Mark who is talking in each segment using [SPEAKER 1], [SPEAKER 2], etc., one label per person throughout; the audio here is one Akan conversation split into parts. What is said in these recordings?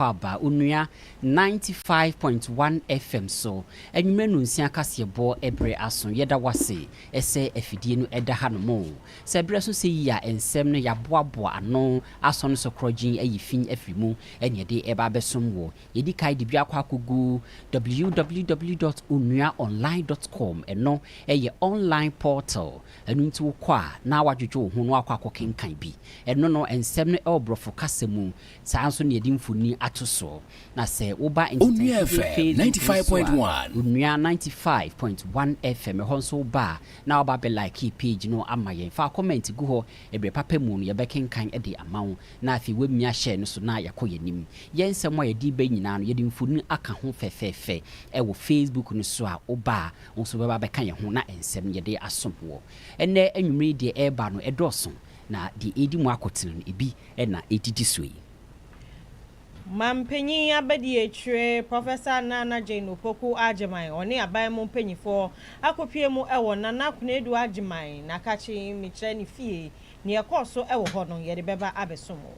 [SPEAKER 1] Aba Onua 95.1 FM so enwume no nsia kasebo ebre aso yeda wase ese afidie no eda ha no mo se ebre so se yi a ensem no yaboaboa ano aso no so krogin ayifin afrimu ene de eba besom wo yedi kai de bia kwa kogu www.onuaonline.com eno eye online portal enu nti wo kwa na wadwodwo ho no akwa kokenkan bi eno no ensem no elbrofo kasemu saa so ne yedi mfuni so na say Uba
[SPEAKER 2] Onua FM 95.1
[SPEAKER 1] Onua 95.1 FM honso ba na oba be like page no amaye fa comment gu ho ebe papa mu no ye bekenkan e de amawo na afi wemia share no so na yakoyenim yensem wa ye di ba nyina no ye di mfunu aka ho fefefe e wo Facebook no so a oba onso be ba bekan ye ho na ensem ye de asomwo ene anwumre de eba no edoso na de edi mu akotin ebi e na etiti soyi
[SPEAKER 3] Mampenyi abedi etwe Professor Nana Jane Opoku Ajiman oni aban mu mpanyifo akopie mu ewo Nana Kunedu Ajiman na kachi mitre ni fie ne ekoso ewo ho no ye de beba abesomo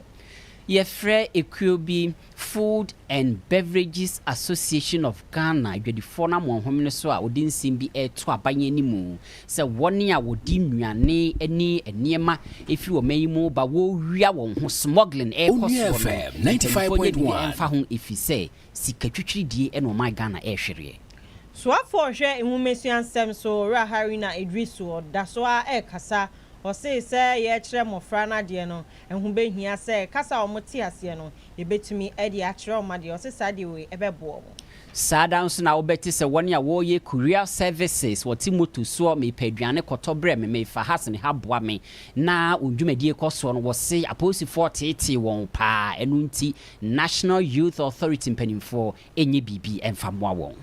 [SPEAKER 1] Yefre Ekuobi Food and Beverages Association of Ghana dwedifo na monhom so a odin simbi eto abanye nimu se woni a wodi nnuane ani eniema efi wo mayimu ba wo wia won ho smuggling ekoso
[SPEAKER 2] 95.1
[SPEAKER 1] emfa ho efise sikatwitwiridie eno my Ghana ehwere
[SPEAKER 3] so afo hwe enwumesuansem so ra harina Idrisu daso a ekasa o say ye kire mofra na de no ehun behia say kasa o moti ase no ye betumi e de a kire o ma de o say sade we ebebo
[SPEAKER 1] Sadans na obeti se woni a wo ye courier services woti moto so me paduane kotobre me fa hasne haboa me na odwumadie koso no wo se aposi 40 won pa enu nti National Youth Authority mpanimfo enye bibi emfamoa won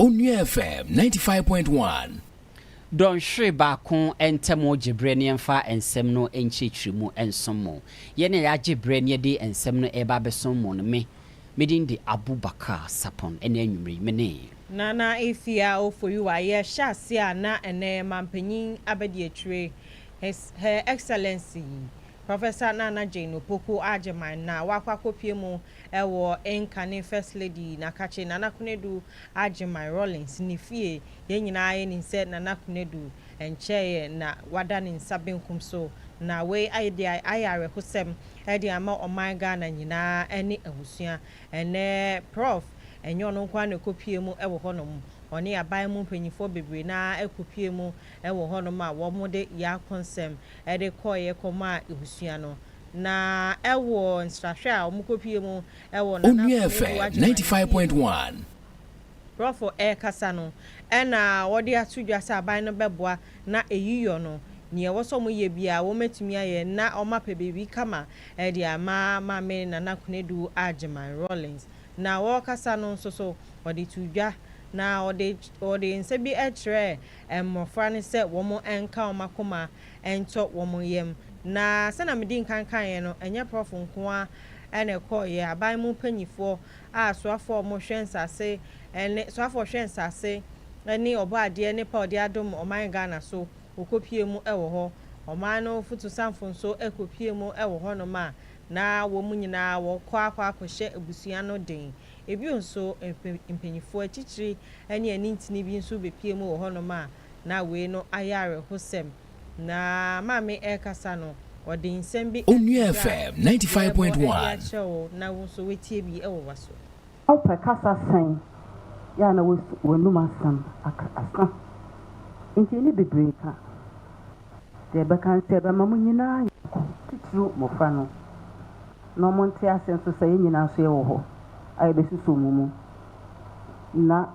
[SPEAKER 2] Onua FM 95.1
[SPEAKER 1] Don hwe baako entemo gibre ne mfa ensem no enchichirimu ensomo ye ne ya gibre ne de ensem no eba besomo no medin de Abubakar Sarpong ene anwumre mene
[SPEAKER 3] Nana Afia Oforiwaa ye hyase a na ene mampanyin abedi etwe Her Excellency Professor Nana Jane Opoku Ajiman na wakwakopie mu ewo enkane First Lady na kache Nana Kunedu Ajiman Rollins ni fie ye nyina ye ni se Nana Kunedu enche na wada ni nsabenkum so na we idea ayare hosem edi ama oman Ghana nyina ene ahusua ene prof enyo no kwa na kopie mu ewo honom oni aban mu mpanyifo bebre na ekopie mu ewo honom a wo mode ya konsem ede koye koma ehusua no na ewo instruction a omukopie mu ewo na
[SPEAKER 2] Onua FM 95.1
[SPEAKER 3] prof kasa no ena wode atudwa sa aban no beboa na eyiyo no ne woso mu ye bia wo metumi aye na omape bebi kama ede ama mame Nana Kunedu Ajiman Rollins na wo kasa no so wode tudwa na ode nsebi etre mmofra ne se wo mo enka omakoma ento wo mo yem na se na medi nkankan ye no enye prof nkoa ene ko ye aban mu panyifo a soafo mo hwensase ene soafo hwensase ene obo ade ne pa ode adom oman Ghana so okopie mu ewo ho oman no futu samfo nso ekopie mu ewo ho no ma na wo mu nyina wo kwa akohye ebusua no den ebi nso mpanyifo achichiri ene anintini bi nso bepie mu wo ho no ma na we no ayare hosem na mame ekasa no ode nsem bi
[SPEAKER 2] Onua FM 95.1
[SPEAKER 3] na wo so wetie bi ewo waso
[SPEAKER 4] opa kasa san ya na wo numa sam aka nti ni bebreka de baka se ba mamu nyina titru mofa no no monte asenso sai nyina so ye wo ho ai be susu mumu na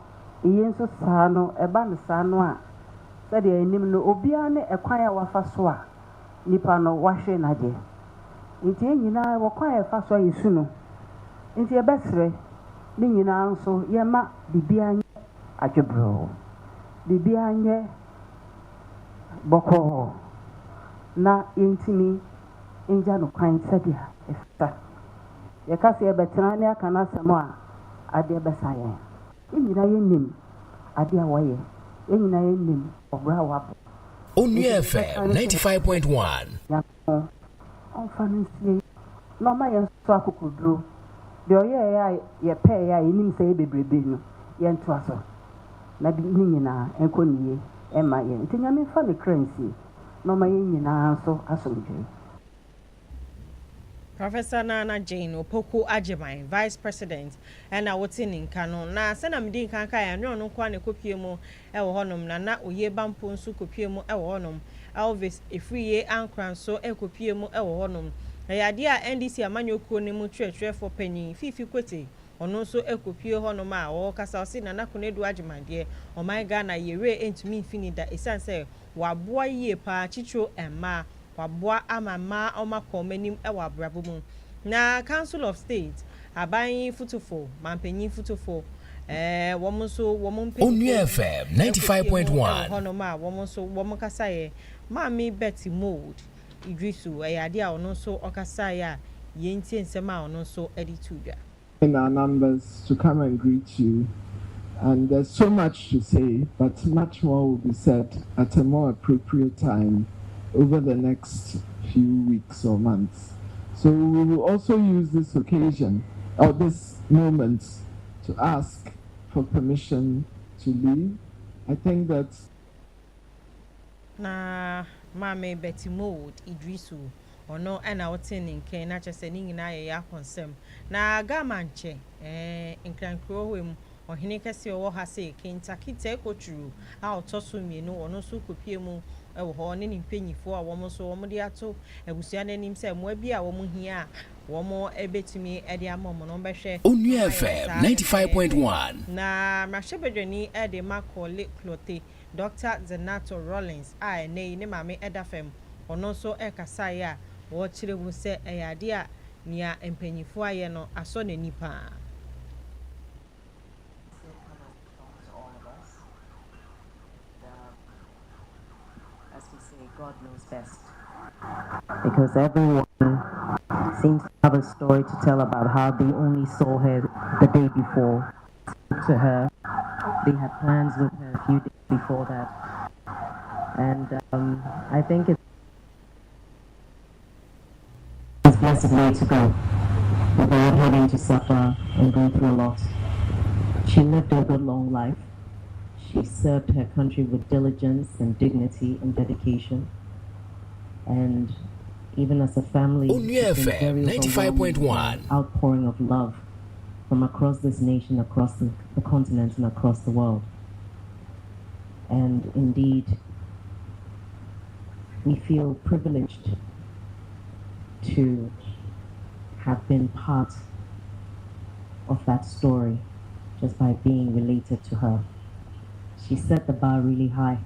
[SPEAKER 4] yenso saa no eba ne saa no a sade enim no obia ne ekwan a wafa so a nipa no wahwe na je nti nyina wo kwan a fa so yesu no nti ebesre ni nyina nso ye ma bibia nye adwebro bibia nye boko na yɛntimi ngya no kwan sɛdeɛ ɛfata yɛka sɛ yɛbɛtena ne aka no asɛm a adeɛ bɛsa yɛn nyina yɛnim adeɛ a wɔyɛ nyina yɛnim ɔbrɛ a wabɔ
[SPEAKER 2] Onua FM 95.1
[SPEAKER 4] ɔmfa no nsie na ɔma yɛn so akokoduro deɛ ɔyɛɛ a yɛpɛɛ a yɛnim sɛ yɛbebrebe no yɛntoa so na ne nyinaa ɛnkɔ ne yie ɛma yɛn nti nyame mfa ne kra nsie na ɔma yɛn nyinaa nso asomdwee.
[SPEAKER 3] Professor Nana Jane Opoku Ajiman, Vice President, and our tinning canon. Na sena mdi kanka ya no kwa ne kopiemu e wo honom na na oye bampo nso kopiemu e wo honom. Elvis Efriye ankran so e kopiemu e wo honom. Na yade a NDC amanyokuo ne mu twetwefo panyin Fifi Kwete ono nso e kopie honom a wo kasa osi na nakonedu Ajiman de o my Ghana yere entumi infinida esanse waboa yie pa chicho emma waboa amama oma komenim e wabrabo mu na Council of State aban futufo mampanyin futufo womo so womo
[SPEAKER 2] Onua FM 95.1
[SPEAKER 3] honoma womo so womo kasaye mami Betty Mold Idrisu ayade a ono so okasaye a yentie nsema a ono so editudwa
[SPEAKER 5] in our numbers to come and greet you. And there's so much to say, but much more will be said at a more appropriate time over the next few weeks or months. So we will also use this occasion or this moment to ask for permission to leave. I think that
[SPEAKER 3] Mame Betty Mold Idrisu ono ana wotin nke na chese ni nyina ya konsem na gamanche nkrankro wem ohene kese wo ha se Kentucky tekotru a otoso mienu ono so kopie mu e wo ho ne nimpanyifo a wo mo so wo mo de ato abusua nanim se mo abi a wo mo hia wo mo ebetumi e de amom no behwe
[SPEAKER 2] Onua FM 95.1
[SPEAKER 3] na mrahwebedwani e de makole clote Dr. Zenato Rollins a ne mame edafem ono so e kasaye a wo kire mu se eyade a nia empanyifo aye no aso na nipa
[SPEAKER 6] God knows best. Because everyone seems to have a story to tell about how they only saw her the day before. To her, they had plans with her a few days before that. And I think it's a blessed way to go without having to suffer and go through a lot. She lived a good long life. She served her country with diligence and dignity and dedication. And even as a family,
[SPEAKER 2] Onua FM 95.1
[SPEAKER 6] outpouring of love from across this nation, across the continent, and across the world. And indeed, we feel privileged to have been part of that story just by being related to her. She set the bar really high,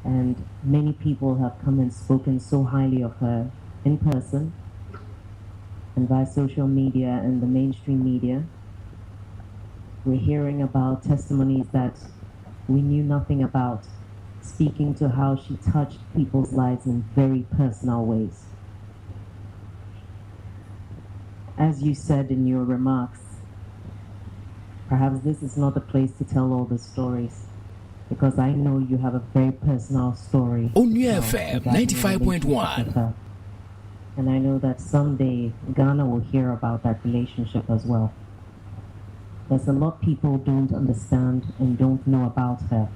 [SPEAKER 6] and many people have come and spoken so highly of her in person and via social media and the mainstream media. We're hearing about testimonies that we knew nothing about, speaking to how she touched people's lives in very personal ways. As you said in your remarks, perhaps this is not the place to tell all the stories, because I know you have a very personal story.
[SPEAKER 2] Onua FM 95.1
[SPEAKER 6] And I know that someday Ghana will hear about that relationship as well. There's a lot people don't understand and don't know about her.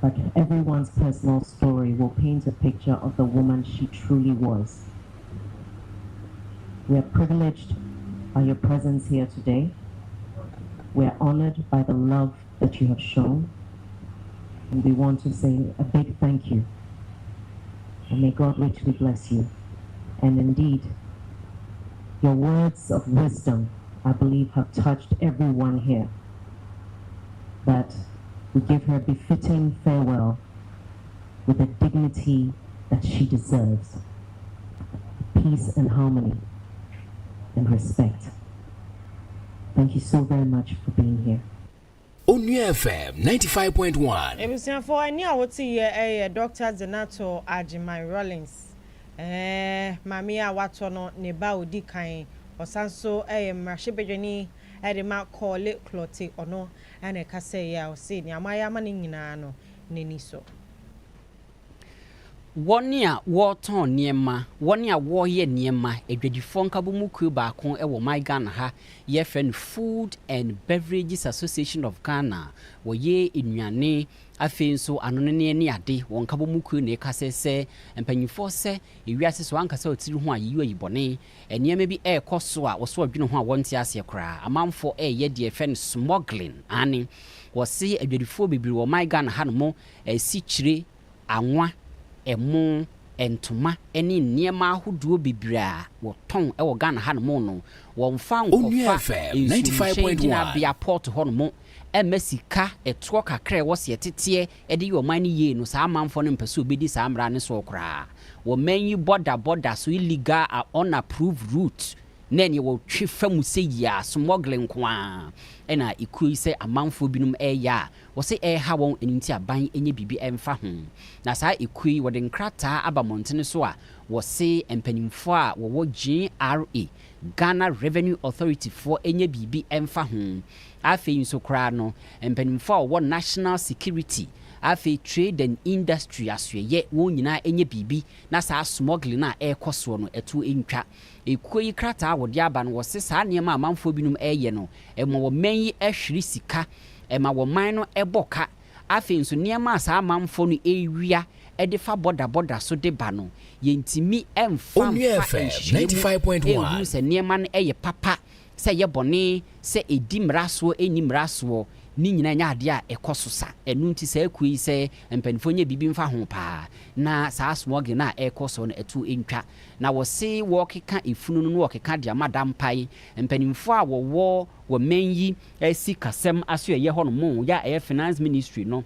[SPEAKER 6] But everyone's personal story will paint a picture of the woman she truly was. We are privileged by your presence here today. We are honored by the love that you have shown. And we want to say a big thank you. And may God richly bless you. And indeed, your words of wisdom, I believe, have touched everyone here. That we give her befitting farewell with the dignity that she deserves. Peace and harmony and respect. Thank you so very much for being here.
[SPEAKER 2] Onua FM 95.1.
[SPEAKER 3] Ebusiafo ani a wote ye Dr. Zenato Ajimai Rollins. Mami a wato no ne ba odi kan. Osanso mrahwebedwani de ma call clote ono ene kase ya o se ni amaya ma ne nyina no neni so.
[SPEAKER 1] Woni a woton niema woni a woye niema edwadifo nkabomu ku baako ewo my Ghana ha ye friend Food and Beverages Association of Ghana woye enuane afenso anonene ne ade wonkabomu ku ne kasese empanyifo se ewiase so ankasa otiri ho ayiyo yibone eniema bi ekoso a woso adwene ho a wonte ase kra amanfo ye de friend smuggling ani wose edwadifo bibiri wo my Ghana ha no mo sikyire anwa emu entoma eni niema ahoduo bibira woton ewo Ghana ha no no wonfa nkofa 95.1 bia port ho no emesika etuo kakra wo se tetete ede yo man ye no sa amanfo no mpese obedi sa amra ne so kra wo manyi border so illegal unapproved route nene wo twifa mu seya smuggling kwa ena ikui se amanfo binum ya wo se ha won eninti aban enye bibi emfa ho na saa ikui wo de nkrata aba montene so a wo se empanimfo a wo GRA Ghana Revenue Authority for enye bibi emfa ho afei nso kra no empanimfo a wo National Security afei Trade and Industry asuyeye wo nyina enye bibi na saa smuggling na ekoso no etu entwa ekoyi krata wo de aba no wo se saa niema amanfo binum eye no emo wo manyi ahwiri sika ema wo man no eboka afei nso niema saa amanfo no ewia edifa border so de ba no yentimi emfa
[SPEAKER 2] 95.1
[SPEAKER 1] se niema no eye papa se ye bone se edimraso enimraso ni nyina nya ade a ekoso sa enu nti sa akui se mpanifo nya bibi mfa ho pa na saa smog na ekoso no etu entwa na wo se wo keka efunu no wo keka dia madam pai mpanifo a wo manyi asi kasem aso ye ho no mo ya finance ministry no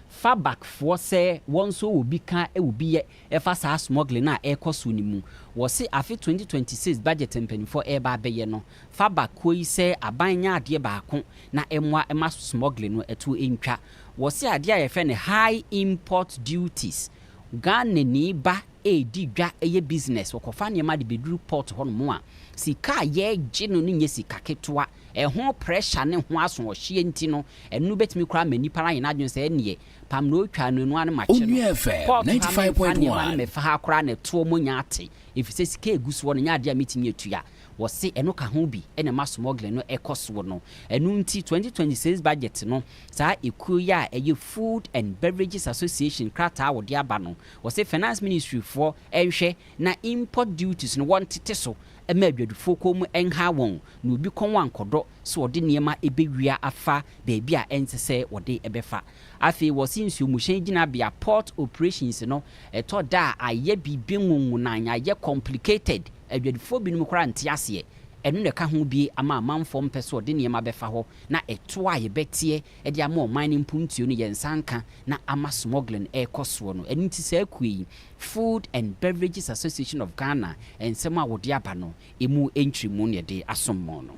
[SPEAKER 1] Fabak for say one so will be can it will be a fast smuggling na air cost ni mu was say afi 2026 budget and penny for air babe no Fabak ko say abanya ade baako na emwa ema smuggling no etu entwa was say ade a ye high import duties Ghana ni ba di dwa eye business wokofa ne ma de beduru port ho no mu a sika ye gye no nye sika ketwa ho pressure ne ho aso hye enti no enu betimi kra mani para yin adwen se ne pam no twa no anu ma che no
[SPEAKER 2] 95.1
[SPEAKER 1] me fa ha kra ne to mo nya ate efise sika eguso no nya ade a metimi etua wo se eno ka ho bi ene ma smuggling no ekoso no enu nti 2026 budget no saa ekuo ya eye Food and Beverages Association krata wo de aba no wo se finance ministry for ehwe na import duties no wontete so ema adwadufo ko mu enha won na obi kon wankodo so ode niema ebewia afa beebi a ensese ode ebefa afi wo sinsu mu hyen gina bia port operations no eto da aye bibi ngungu na aye complicated adwadufo bi no kora nte ase enu ne ka ho bi ama manfo mpeso ode niema befa ho na eto aye betie e dia ma mining puntuo no yensanka na ama smuggling ekoso no enu ti sa akui Food and Beverages Association of Ghana and sema wodi aba no emu entry mu ne de asommo no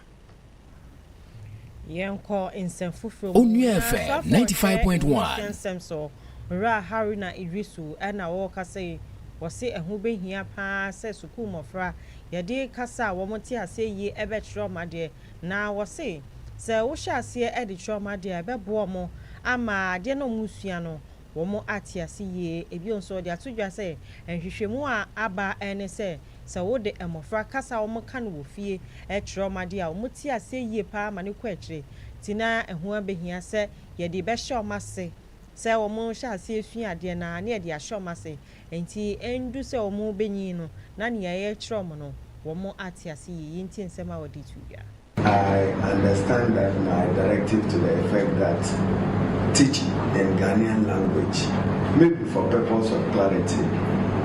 [SPEAKER 3] yenko insefufro
[SPEAKER 2] Onua FM 95.1
[SPEAKER 3] semso ra haruna idrisu na wo kase wose ehu behia pa se suku mofra yade kasa wo moti ase yi ebe trauma de na wose se wo hya ase e de trauma de ebebo mo ama de no musua no wo mo ati ase yi ebi onso de atodwa se enhwehwemu a aba ene se wo de emofra kasa wo mo kan wo fie e trauma de a wo moti ase yi pa ma ne kwa akire tina ehu abehia se yade be hye omase se wo mo hya ase efia de na ne de ahye omase enti endu se wo mo benyi no na ne ye trauma no wo mo ati ase yi enti nsema wo de tuya.
[SPEAKER 7] I understand that my directive to the effect that teaching in Ghanaian language, maybe for purpose of clarity,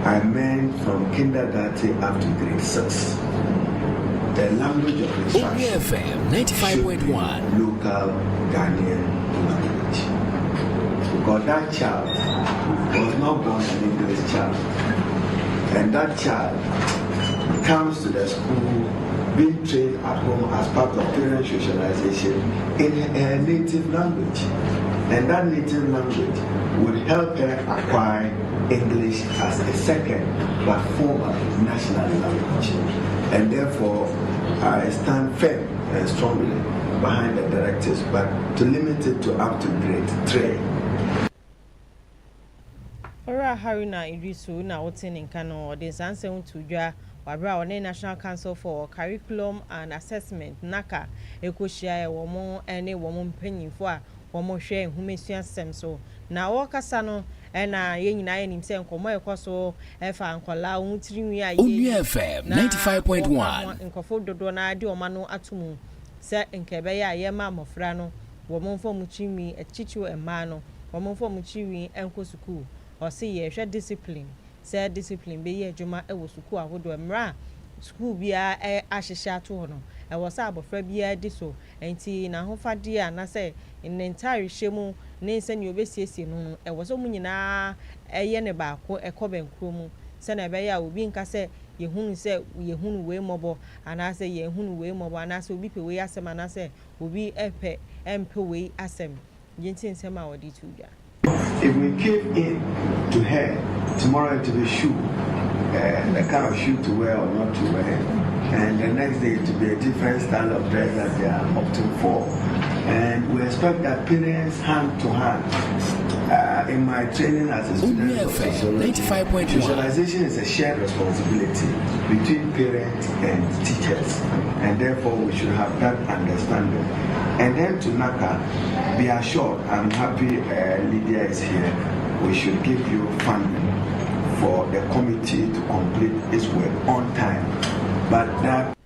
[SPEAKER 7] I meant from kindergarten up to grade 6. The language of instruction
[SPEAKER 2] FM 95.1
[SPEAKER 7] local Ghanaian language. Because that child was not born an English child. And that child comes to the school being trained at home as part of parent socialization in her native language. And that native language would help her acquire English as a second but formal national language. And therefore, I stand firm and strongly behind the directives, but to limit it to up to grade 3.
[SPEAKER 3] Ora Haruna Idrisu na wotin nkano de sanse ntudwa wabra one National Council for Curriculum and Assessment naka ekohia e womo ene womo mpanyimfo a womo hwe nhumesua sem so na wokasa no na ye nyina ye nimse nkomo ekoso efa nkola untirinwi a ye
[SPEAKER 2] Onua FM 95.1
[SPEAKER 3] nkofo dodo na ade omano atumu se nkebe ya ye ma mofra no womo mfom chimi echichu ema no womo mfom chiwi enko school or see ye hwe discipline say discipline be ye adwuma e wo school ahodo mra school bia ahihia to ho no e wo sa abofra bia di so enti na hofade a na say in entire shemu ne nse ne obesiesie no e wo so mu nyina eye ne baako ekobenkro mu se na be ya obi nka se yehunu se yehunu we mobo ana se yehunu we mobo ana se obi pe we asem ana se obi empe we asem yenti nsem a wodi tuja.
[SPEAKER 7] If we give in to her tomorrow to be shoe, the kind of shoe to wear or not to wear, and the next day to be a different style of dress that they are opting for, and we expect that parents hand to hand. In my training as a student of socialization is a shared responsibility between parents and teachers, and therefore we should have that understanding. And then to NACA, be assured, I'm happy Lydia is here. We should give you funding for the committee to complete its work on time. But that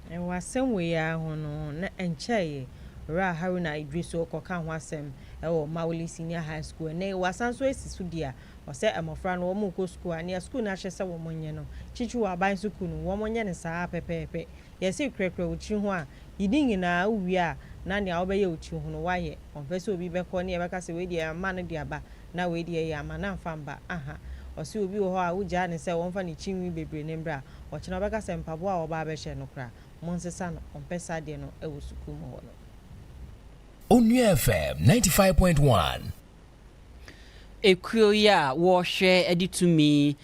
[SPEAKER 3] and was some way and chay Ra Haruna Idrisu Kokan wasem Mauli Senior High School and they was so sudia or say I'm a friend or Moko school and near school Nasha woman Chichu are buying Sukun, woman and sa pepe. Yes, you crack with Chinua. You ding in a we are Nani obey you why on vessel be back on near Bacas away dear man diaba now way dear man famba aha or so be how Jan and say one funny chimney baby nembra or Chinabacas and Pabua or Babesha no cra Monsesan on Pesadiano Ewusukumo.
[SPEAKER 2] Onua FM 95.1
[SPEAKER 1] Ekuyo ya wo hwe editumi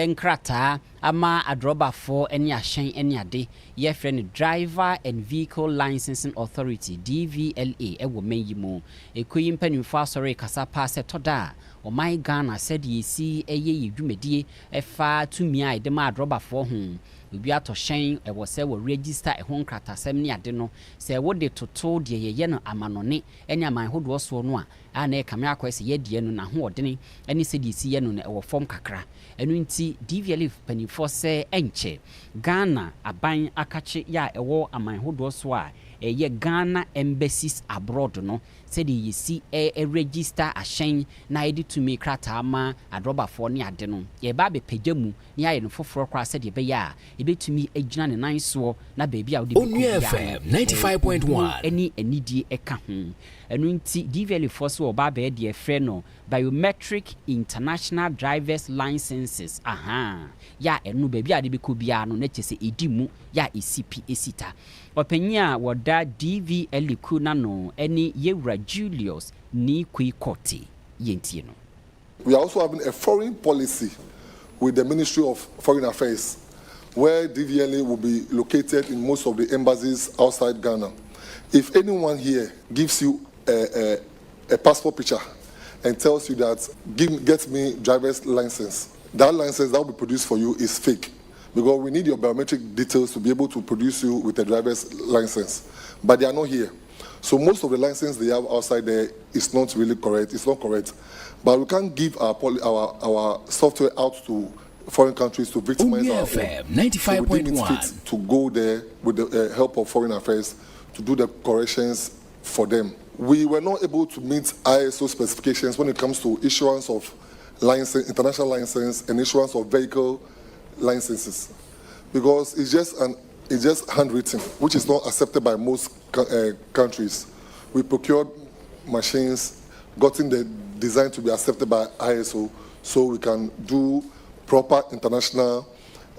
[SPEAKER 1] nkrata ama adrobafo eni ahyen eni ade ye friend Driver and Vehicle Licensing Authority DVLA ewo menyimu ekuyi mpanimfo asore kasa pa se toda o my Ghana said ye see eye yedwumedie efa tumi a ide ma adrobafo ho obi atoshen ewo se wo register e ho nkratasem ni ade no se wo de toto de ye no amanone eni aman hodo so no a na e kamera kwese ye de no na ho odene eni se di si ye no na ewo form kakra enu nti DVLA panifo se enche Ghana aban akache ya ewo aman hodo so a eye Ghana embassies abroad no said ye see a register ashen na edi to me krata ama adrobafo ne ade no ye ba be pejamu ne aye no foforo kra said ye be ya e betumi agina ne nan so na baby a wo de
[SPEAKER 2] Onua FM 95.1
[SPEAKER 1] eni enidie eka ho enu nti DVLA force wo ba be de frɛ no biometric international drivers licenses aha ya enu baby a de be ko bia no na chese edimu ya ECP esita openya woda DVLA ku na no eni yewra Julius ni kwikoti yentie no.
[SPEAKER 8] We are also having a foreign policy with the Ministry of Foreign Affairs, where DVLA will be located in most of the embassies outside Ghana. If anyone here gives you a passport picture and tells you that get me driver's license, that license that will be produced for you is fake, because we need your biometric details to be able to produce you with a driver's license. But they are not here. So most of the license they have outside there is not really correct. It's not correct. But we can't give our software out to foreign countries to victimize
[SPEAKER 2] Onua
[SPEAKER 8] our
[SPEAKER 2] FM
[SPEAKER 8] own.
[SPEAKER 2] 95.1
[SPEAKER 8] So we deem it fit to go there with the help of Foreign Affairs to do the corrections for them. We were not able to meet ISO specifications when it comes to issuance of license, international license, and issuance of vehicle licenses, because it's just handwritten, which is not accepted by most countries. We procured machines, gotten the design to be accepted by ISO, so we can do proper international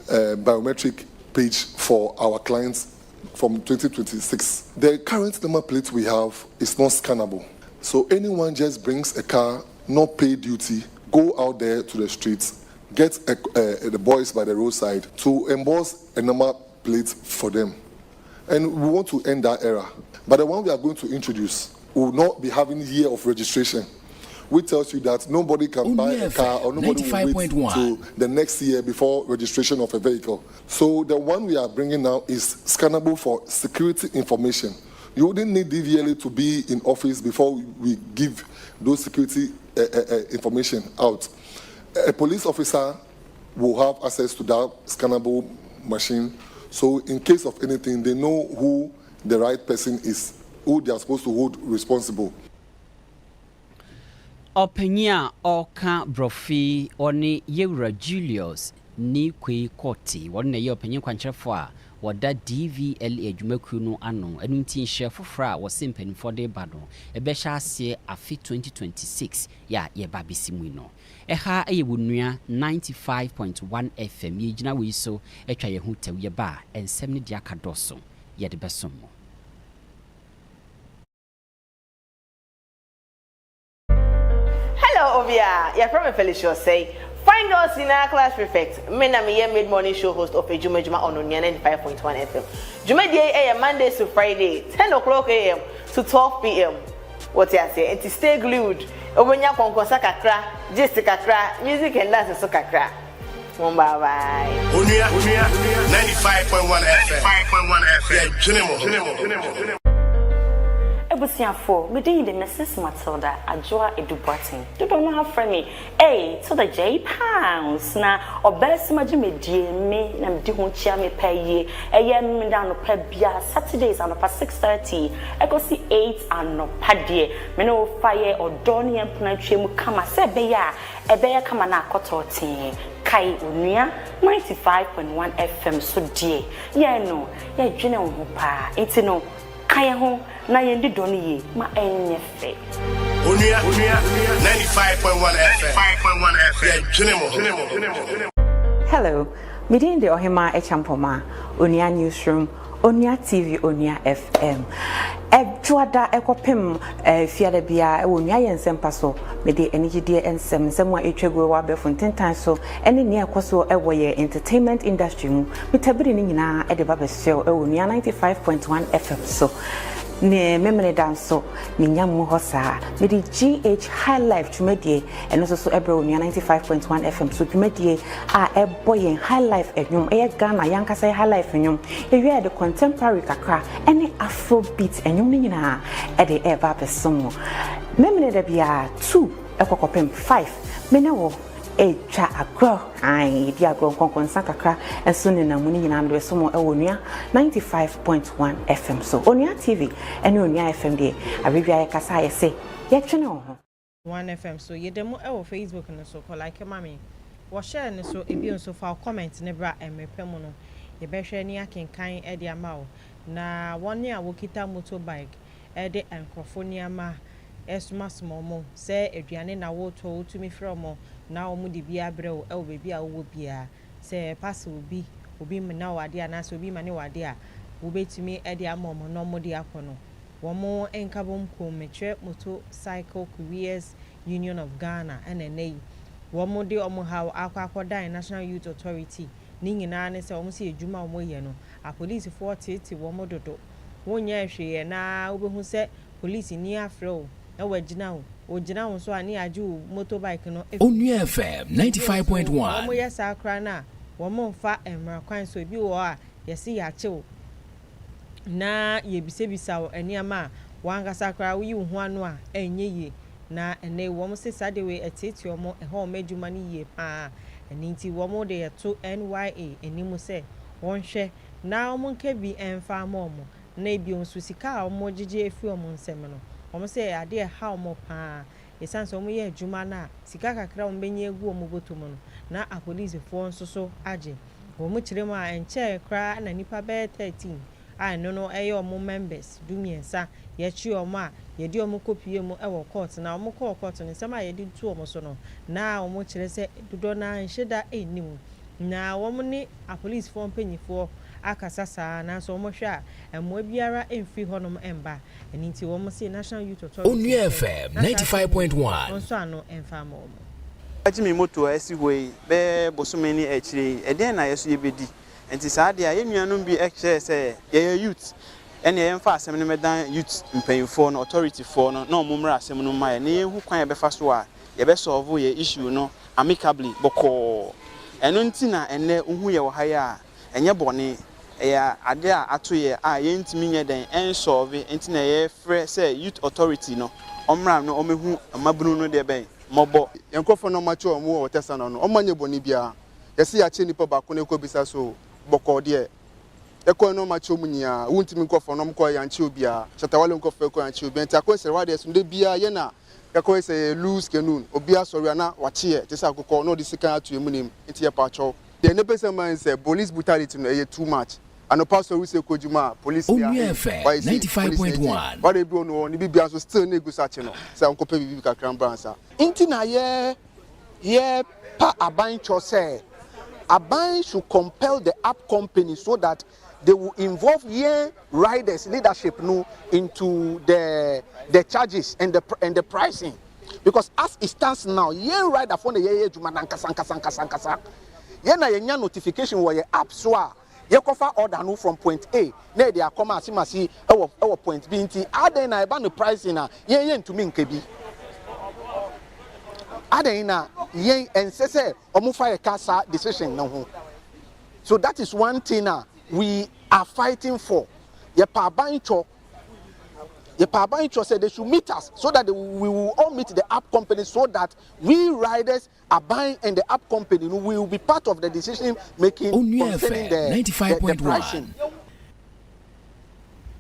[SPEAKER 8] biometric page for our clients from 2026. The current number plate we have is not scannable. So anyone just brings a car, not pay duty, go out there to the streets, get the boys by the roadside to emboss a number plate for them. And we want to end that era. But the one we are going to introduce will not be having year of registration, which tells you that nobody can buy a car or nobody will wait to the next year before registration of a vehicle. So the one we are bringing now is scannable for security information. You wouldn't need DVLA to be in office before we give those security information out. A police officer will have access to that scannable machine. So in case of anything, they know who the right person is, who they are supposed to hold responsible.
[SPEAKER 1] Openya Oka Brofi Oni Yura Julius Ni Kwe Koti, one year opinion quanchafwa, what that DVLA Jumeku ano, and tin share for fra was simple for the bano, a besha se afi 2026, ya ye babi simuino. Eha e wunya 95.1 FM, ye jina we so, a try a hotel ye bar, and 70 diaka doso, ye the besomo.
[SPEAKER 9] Hello, Ovia. You're from a Felicia say. Find us in our class prefect. Mena me mid-morning show host of a Juma on Onua 95.1 FM. Juma AM Mondays to Friday, 10 o'clock AM to 12 PM. What you say? And to stay glued. Obenya konkosa kakra, just kakra, music and dance so kakra. Bye bye.
[SPEAKER 10] Onua 95.1 FM. 5.1 FM.
[SPEAKER 11] Ebusiafo, me dey the Mrs. Matilda Ajoa Edubuatin. You don't know how friendly. Hey, to the J pounds na obesi maji me die me na me di ho chia me pay eye me down no pa bia Saturdays and 6:30. I go see 8 and no pa die. Me no fire odoni empna twemu kama se be ya ebe kama na akototin. Kai Onua 95.1 FM so die. Ye no, ye dwene ho pa. Enti no kaya ho na yendi doni ye ma enye fe.
[SPEAKER 10] Onua 95.1 FM. 5.1 FM.
[SPEAKER 12] Hello, midin de Ohima Echampoma, Onua Newsroom, Onua TV, Onua FM. Edwada ekopem fiade bia Onua yensem so mede enigide ensem semwa etwegwe wa befontentan so ene ne ekoso ewo ye entertainment industry mu mitabiri ni nyina ede ba besel Onua 95.1 FM so ne memene danso minyamu hosa mede GH High Life tumedie eno so ebre Onua 95.1 FM so tumedie a eboyen High Life enyum eye Ghana yankasa High Life enyum ewie de contemporary kakra ene Afrobeat enyum ni nyina ede eba besomo memene da bia 2 ekokopem 5 menewo echa agro ai dia agro konkonsa kakra enso ne namu ni nyina ndo somo Onua 95.1 FM so Onua TV ene Onua FM de abibia kasa ye se ye twene ho
[SPEAKER 3] 1 FM so ye demo e wo Facebook no so ko like mami wo share ne so ebi nso fa comment ne bra emepem no ye be hwe ni akenkan e de ama wo na woni a wo kita motorbike e de enkrofoni ama esuma smomo se aduane na wo to tumi from na omu di bia brew e obebi a wo bia se pass obi na wade ana se obi mane wade a wo betumi e de amomo no mo de akono wo mo enkabom ko metre motorcycle careers Union of Ghana NNA wo mo de omo ha akwakodan National Youth Authority ni nyina ne se omo se ejuma omo ye no a police for tete wo mo dodo wo nya hwe na wo behu se police ni afro na wagina wo gina wo so ani aju motorbike no
[SPEAKER 2] Onua FM 95.1
[SPEAKER 3] omo yes akra na wo mo mfa emra kwan so bi wo a yesi ya chew na ye bisebisa wo eniama wangasa akra wo yi ho anu a enye ye na ene wo mo se sade we eteti omo ho medjuma ni ye pa eninti wo mo de to NYA enimu se won hwe na omo nka bi emfa mo na ebi onso sika omo gege efi omo nsem no omo se ade ha omo pa esanso omo ye adwuma na sika kakra omo benye egu omo botomo no na a police fo nso so age omo kirem a enche kra na nipa be 13 a no eye omo members dumiensa ye chi omo a ye di omo kopie mu e wo court na omo court no nsema ye di tu omo so no na omo kire se dodo na nheda enim na omo ni a police fo mpanyifo akasa saa na so omo hwe a emmo biara emfi honom emba eni nti wo mo say National Youth Authority
[SPEAKER 2] Onua FM 95.1
[SPEAKER 3] onso ano emfa mo
[SPEAKER 13] ati mi moto esi hoi be bosomeni echire eden na yeso yebedi enti saa de a yenuanom bi ehye se ye youth ene yemfa asem ne medan youth mpanyimfo no authority for no na omumra asem no ma ye ne hu kwan ye befa so a ye be solve ye issue no amicably boko eno nti na ene uhu ye wo ha ya enye bone ya ade a ato ye a ye ntimi nye den en solve enti na ye frɛ say youth authority no omra no omehu amabunu no de ben mobo
[SPEAKER 14] yankofo no macho omo otesa no no omanye boni bia yesi ya che nipa ba ko ne ko bisa so boko de eko no macho munyia wuntimi nkofo no mko yanche obia chatawale nkofo eko yanche obia nti akose wade so de bia ye na eko se lose kenun obia sorry na wache te sa akoko no de sika atu emunim nti ye pacho de ne pese man say police brutality no e too much and pastor we say kojuma police
[SPEAKER 2] there 95.1
[SPEAKER 14] but e bi no ni bibia so still na egusache no say onkope bibi kakran bransa
[SPEAKER 15] inti na ye pa abancho say aban should compel the app company so that they will involve riders leadership no into the charges and the pricing, because as it stands now rider for the juma kasa na yenya notification where app so ye kofa order no from point A na they are come asimasi e point B nti aden na eba no pricing na ye ntumi nkebi aden na ye ensese omufa ye kasa decision no ho. So that is one thing we are fighting for. Ye pa bancho said they should meet us so that we will all meet the app company so that we riders are buying and the app company will be part of the decision making concerning the pricing.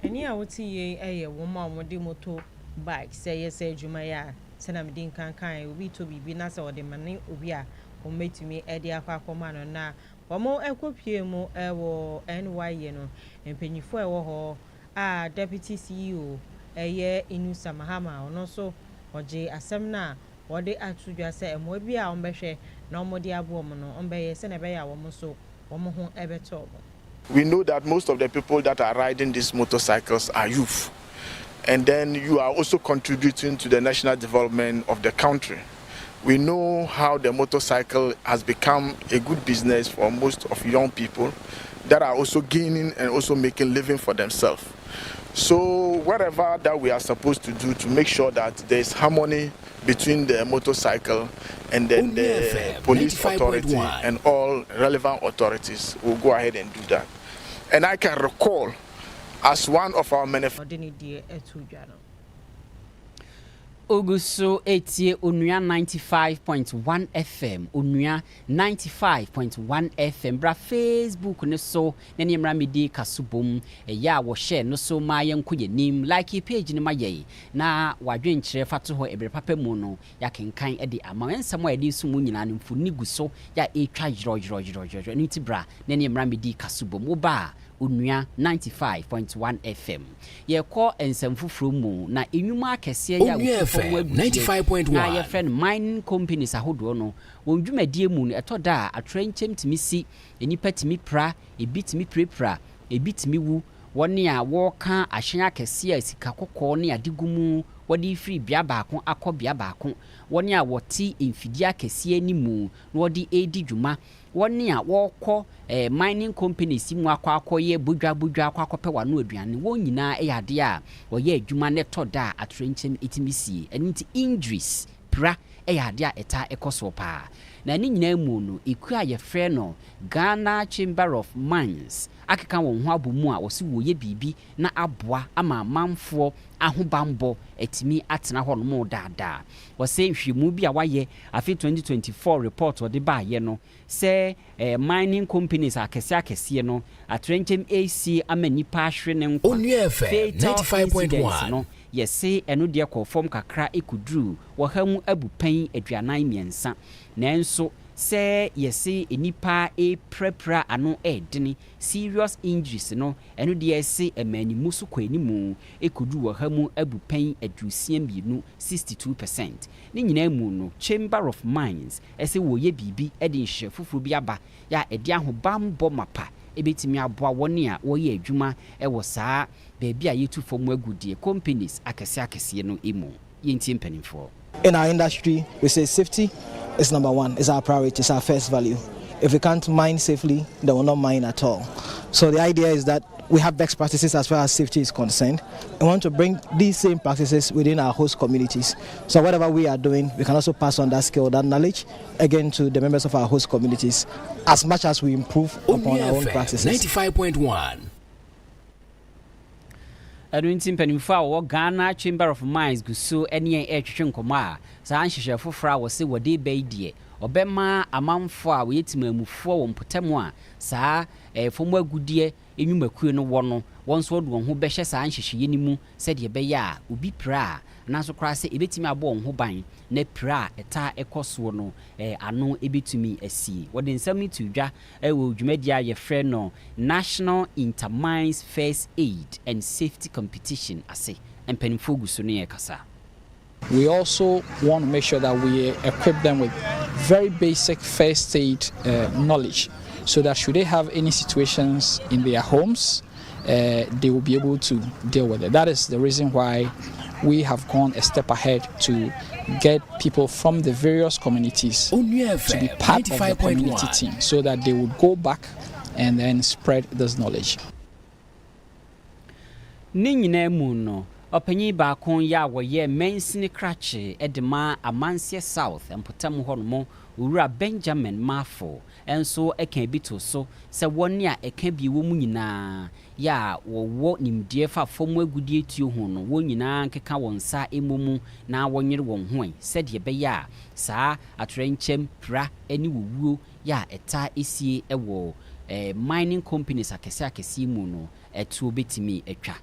[SPEAKER 3] Any I would see a woman with the motor bike say yes, Jumaya, Senam Din Kankai, we to be Binasa or the money Ubia, who made to me Eddie Aqua Commander now. Or more equipment more ewo NY and penny for Deputy CEO a year in Samahama or no so or J Asemna or they actually just say and will be our beshe no more dear woman on bay Senabaya woman so woman who ever told.
[SPEAKER 16] We know that most of the people that are riding these motorcycles are youth, and then you are also contributing to the national development of the country. We know how the motorcycle has become a good business for most of young people that are also gaining and also making living for themselves. So whatever that we are supposed to do to make sure that there is harmony between the motorcycle and then the police authority and all relevant authorities, will go ahead and do that. And I can recall as one of our
[SPEAKER 1] Oguso etie Onua 95.1 FM Onua 95.1 FM bra Facebook ne so ne nemra medi kasubom ya wo share no so ma yenko yenim like page ne maye na wadwenkyere fato ho ebre papa mu no ya kenkan e de ama ensam a edi so mu nyina ne mfuni guso ya etwa jiro ni tibra ne nemra medi kasubom wo ba Onua 95.1 FM ye ko ensamfufuro mu na enwuma akese ya
[SPEAKER 2] 95.1
[SPEAKER 1] na ye friend mining companies ahodo no wondwumadie mu no etoda atrenchem timisi enipa timi pra ebitimi prepra ebitimi wu woni a wo ka ahyen akese a sika kokko ne adegumu wodi free bia baako akobia baako woni a woti emfidi akese animu no wodi edi dwuma woni a wokɔ mining companies mu akɔ budwa akɔ wano aduane won nyina yade a wɔyɛ adwuma ne toda atrenchem itimisi enti injuries pra yade a eta ekoso pa na ni nyina mu no eku a ye frɛ no Ghana Chamber of Mines akeka won ho abomu a wɔse wɔyɛ bibi na aboa ama manfo ahobambo etimi atena hɔ no mu dada wɔse hwemu bi a waye afi 2024 report wɔde ba ye no sɛ mining companies akese no atrenchem AC amanipa ahwe ne nkwa
[SPEAKER 2] Onua FM 95.1
[SPEAKER 1] no yɛse eno de kɔ form kakra ekudru wɔhamu abupan aduanan miensa nanso se yesi enipa prepra ano edini serious injuries no eno de yesi emani musu kwanimu ekodu wa hamu abupan adusiam bienu 62%. Ni nyina mu no Chamber of Mines ese woye bibi edi nhye fufuru bi aba ya edi ahobambo mapa ebetimi aboa woni a woye adwuma ewo saa baabi a yetu fom agudie companies akese no emu yenti mpanimfo.
[SPEAKER 17] In our industry, we say safety is number one, is our priority, is our first value. If we can't mine safely, then we'll not mine at all. So the idea is that we have best practices as far as safety is concerned. We want to bring these same practices within our host communities. So whatever we are doing, we can also pass on that skill, that knowledge, again to the members of our host communities, as much as we improve upon our own practices.
[SPEAKER 2] 95.1.
[SPEAKER 1] Aduntin penimfo a wo Ghana Chamber of Mines guso ene etwetwe nkoma a saa nhyehyɛ fofora wo se wode baidie obema amanfo a woyetimamufo wo mpotamo a saa fomu agudie enwumakuo no wo no wonso odo ho behye saa nhyehyɛ nimu sɛ de bɛyɛ a obi pra nanso kora sɛ ebetimi abo ho ban na pra eta ekoso no ano ebetumi asi wode nsam ni tudwa wo dwumadi a yɛfrɛ no National Intermines First Aid and Safety Competition ase empanimfo guso no yɛkasa.
[SPEAKER 18] We also want to make sure that we equip them with very basic first aid knowledge, so that should they have any situations in their homes, they will be able to deal with it. That is the reason why we have gone a step ahead to get people from the various communities to be part of the community team, so that they would go back and then spread this knowledge.
[SPEAKER 1] Openyi baako ya woye mensini krache edema Amansie South empotam honomo owura Benjamin Mafo enso eka bito so se woni a eka bi wo mu nyina ya wo nimdie fa fomu agudie tuo ho no wo nyina nkeka wonsa emomu na wonyere won hoen se de be ya saa atrenchem pra eni wowuo ya eta esie ewo mining companies akese mu no etu betimi etwa.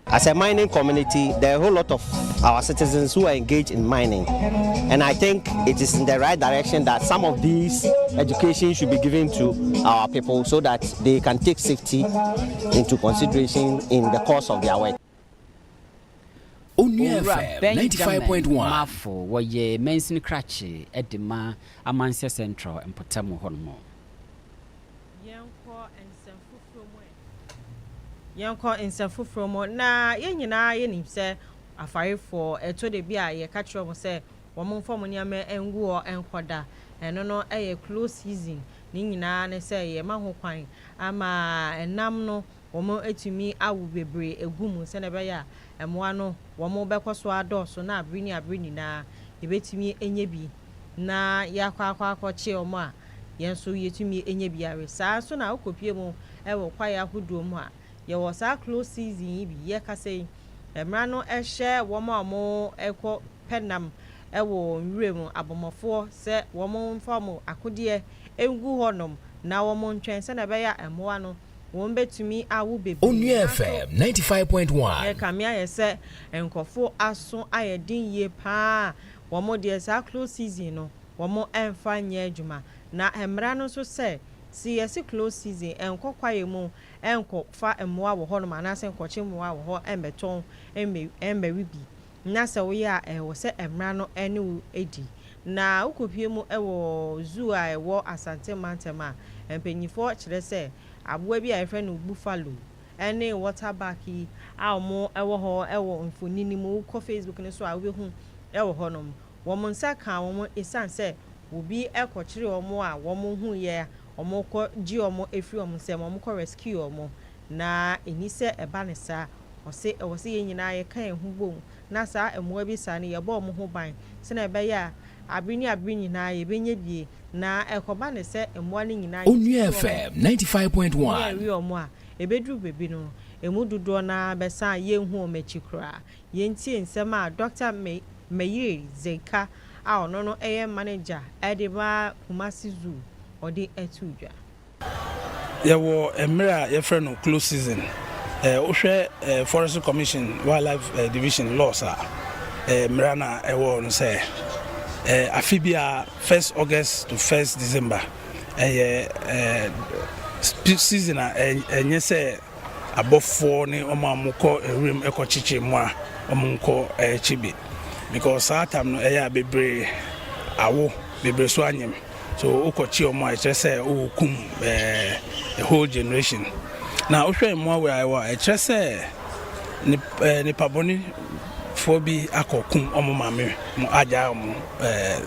[SPEAKER 19] As a mining community, there are a whole lot of our citizens who are engaged in mining. And I think it is in the right direction that some of these education should be given to our people so that they can take safety into consideration in the course of their work.
[SPEAKER 2] Onua FM 95.1.
[SPEAKER 1] Mafo woye mensin krache edema Amansie Central empotamo honmo.
[SPEAKER 3] Yanko insafu from na yenyina yenim se afarefo eto de bia ye ka kire mo se wo mo fo mo niame enguo enkoda eno no eye close season ni nyina ne se ye ma ho kwan ama enam no wo mo etumi awu bebre egum se ne be ya emoa no wo mo bekoso adoso na abrini na ebetumi enye bi na yakwa chi omo a yenso yetumi enye bi are saa so na okopie mu ewo kwa ya huduo mu a ye was a close season bi ye ka say emra no ehye wo mo ekọ penam ewo nwrem abomofo se wo mo mfam akode engu honom na wo mo ntwen se na be ya emoa no wo betumi awu bebi.
[SPEAKER 2] Onua FM 95.1.
[SPEAKER 3] ye kamia ye se enkofo aso ayedin ye pa wo mo de sa close season no wo mo emfa nya adwuma na emra no so se si yesi close season enko kwaye mu enko fa emoa wo ho no manase enkoche emoa wo ho embeton embewibi na se wo ya wo se emra no ene edi na ukopie mu ewo zoo a ewo Asante Mantema empanyifo kire se aboa bi a efre no buffalo ene waterback a mo ewo ho ewo mfonini mu ko Facebook ne so a we hu ewo ho no wo mo nsa ka wo mo esan se obi ekokire wo mo a wo mo hu ye omoko ji omo efri omo se omo ko rescue omo na enise ebanesa ose ye nyina ye kan hu bom na sa emoa bi sa ne ye bo omo ho ban se na ebe ya abrini na ye benye bie na ekoba ne se emoa ne nyina
[SPEAKER 2] Onua FM 95.1
[SPEAKER 3] ye omo a ebedru bebi no emu dodo na besa ye hu omachikra ye ntie nsem a Dr. Meyer Zeka a ono no eye manager edeba Kumasi Zoo odi etudwa
[SPEAKER 20] yewo emra ye frɛ no close season ohwɛ Forest Commission Wildlife Division laws a emra na ewo no sɛ afibia 1st August to 1st December season a enye sɛ abɔfo ne ɔmamukɔ ewrim ekɔchiche mu a ɔmunkɔ chibi because that time no bebre awo bebre so anyem so ukochi omo I say o kum a whole generation na ohwe mo we I say ni paboni fobi akokum omo mame mo aja omo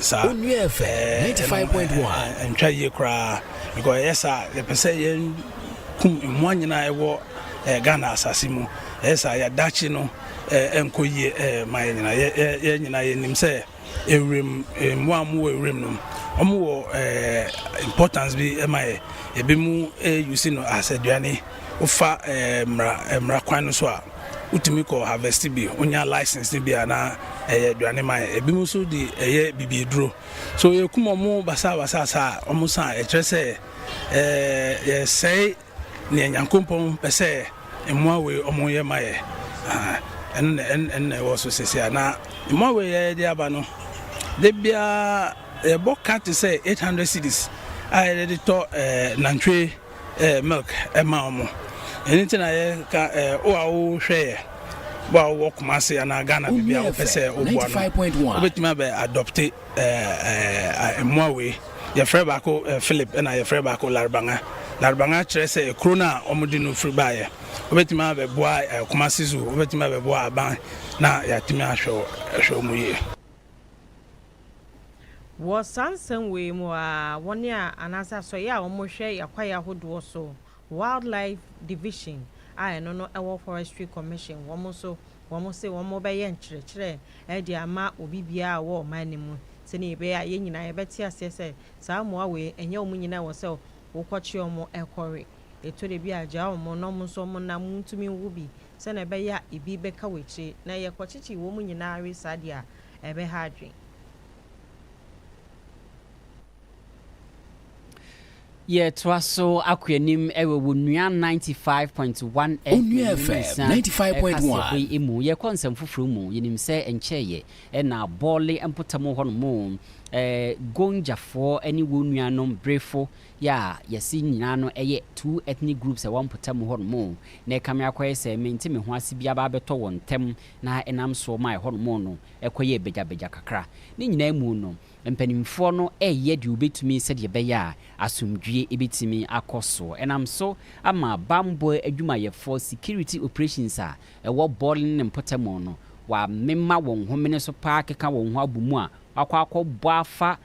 [SPEAKER 20] sa
[SPEAKER 2] Onua FM 95.1
[SPEAKER 20] and try ye kra because yes the person yen kum mo nyina ewo Ghana asasimu yes ya dachi no enkoye my nyina ye nyina ye nim say ewrem mo amu ewrem no omo importance bi my ebi mu use no as aduane ofa mra kwan no so a utimi ko harvest bi onya license bi ana aduane mai ebi mu so di bibi duro so ye kuma mo basa sa omo san etrese ye say ne nyankompon pese emwa we omo ye mai en was so na emwa we ye di aba no de bia e boka to say 800 cedis I ready to nantwe milk ema omo anything I ka o hwe ba wo kuma se na Ghana bibia wo pese ogbo no obetima be adopt emwa we ye frɛ baako Philip na ye frɛ baako Larbanga kyerɛ sɛ ekro na omudi no free bae obetima be boa kuma sizu obetima be boa aban na yatimi ahwɛ mu ye
[SPEAKER 3] was sansan we mo a woni a anasa so ya o mo hwɛ yakwaya hodo so wildlife division I no ewo forestry commission womo say womo be ye nkyerɛkyerɛ di ama obi bia wo man ni mu se ne be ya ye nyina ye beti asese saa mo awe enye omu nyina wo se wo kwachi omo ekore eto de bia agya omo no mo so mo na muntumi wubi se ne be ya ibi be ka wechi na ye kwachichi wo mu nyina re sadia ebe ha adwen
[SPEAKER 1] Yeah, twaso akwanim ewe wonua 95.1
[SPEAKER 2] Onua FM 95.1
[SPEAKER 1] emu ye konsem fufuru mu yenim se encheye na bole empotamo hono mu gonjafo ani wonua no brefo ya yesi nyina no eye two ethnic groups e wampotamo hono mu na kamya kwaye se menti me ho ase bia ba beto wontem na enam so mai hono mu no ekoye beja kakra ni nyina emu no mpanimfo no eye de obetumi se de beya asumdwie ebetimi akoso enam so ama bambo adwumayefo security operations a ewo bowling mpotamo no wa memma won homene so paake ka won ho abumu a akwa boafa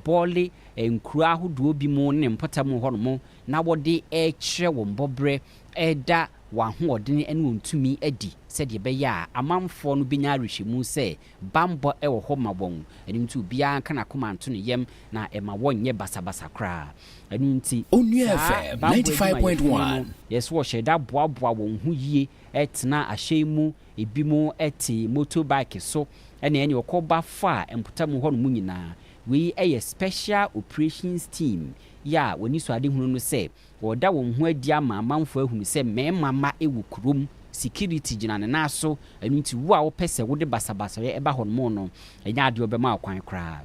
[SPEAKER 1] bowling nkura hodo bi mu ne mpotamo ho no mo na wode kyerɛ won bobre eda wa hoɔden ene wontumi adi sɛ de beya amamfo no binya rehwemu sɛ bambo ɛwɔ hɔ ma wɔn enimtu bia kana komanto ne yem na ɛma wɔnyɛ basabasa kra enunti
[SPEAKER 2] Onua FM 95.1
[SPEAKER 1] yes wo hyɛ da boaboa wɔn ho yie ɛtena ahyɛmu ebi mu ɛte motorbike so ɛna ɛne wɔkɔba fa empotamo hɔ no mu nyinaa we ɛyɛ special operations team ya woni so ade hunu no sɛ wɔda wɔn ho adi ama amamfo ahunu sɛ mɛmama ewu kurom security gina ne naso enunti wo a wo pese wo de basabasa ye eba hɔ no no enya ade obema akwan kra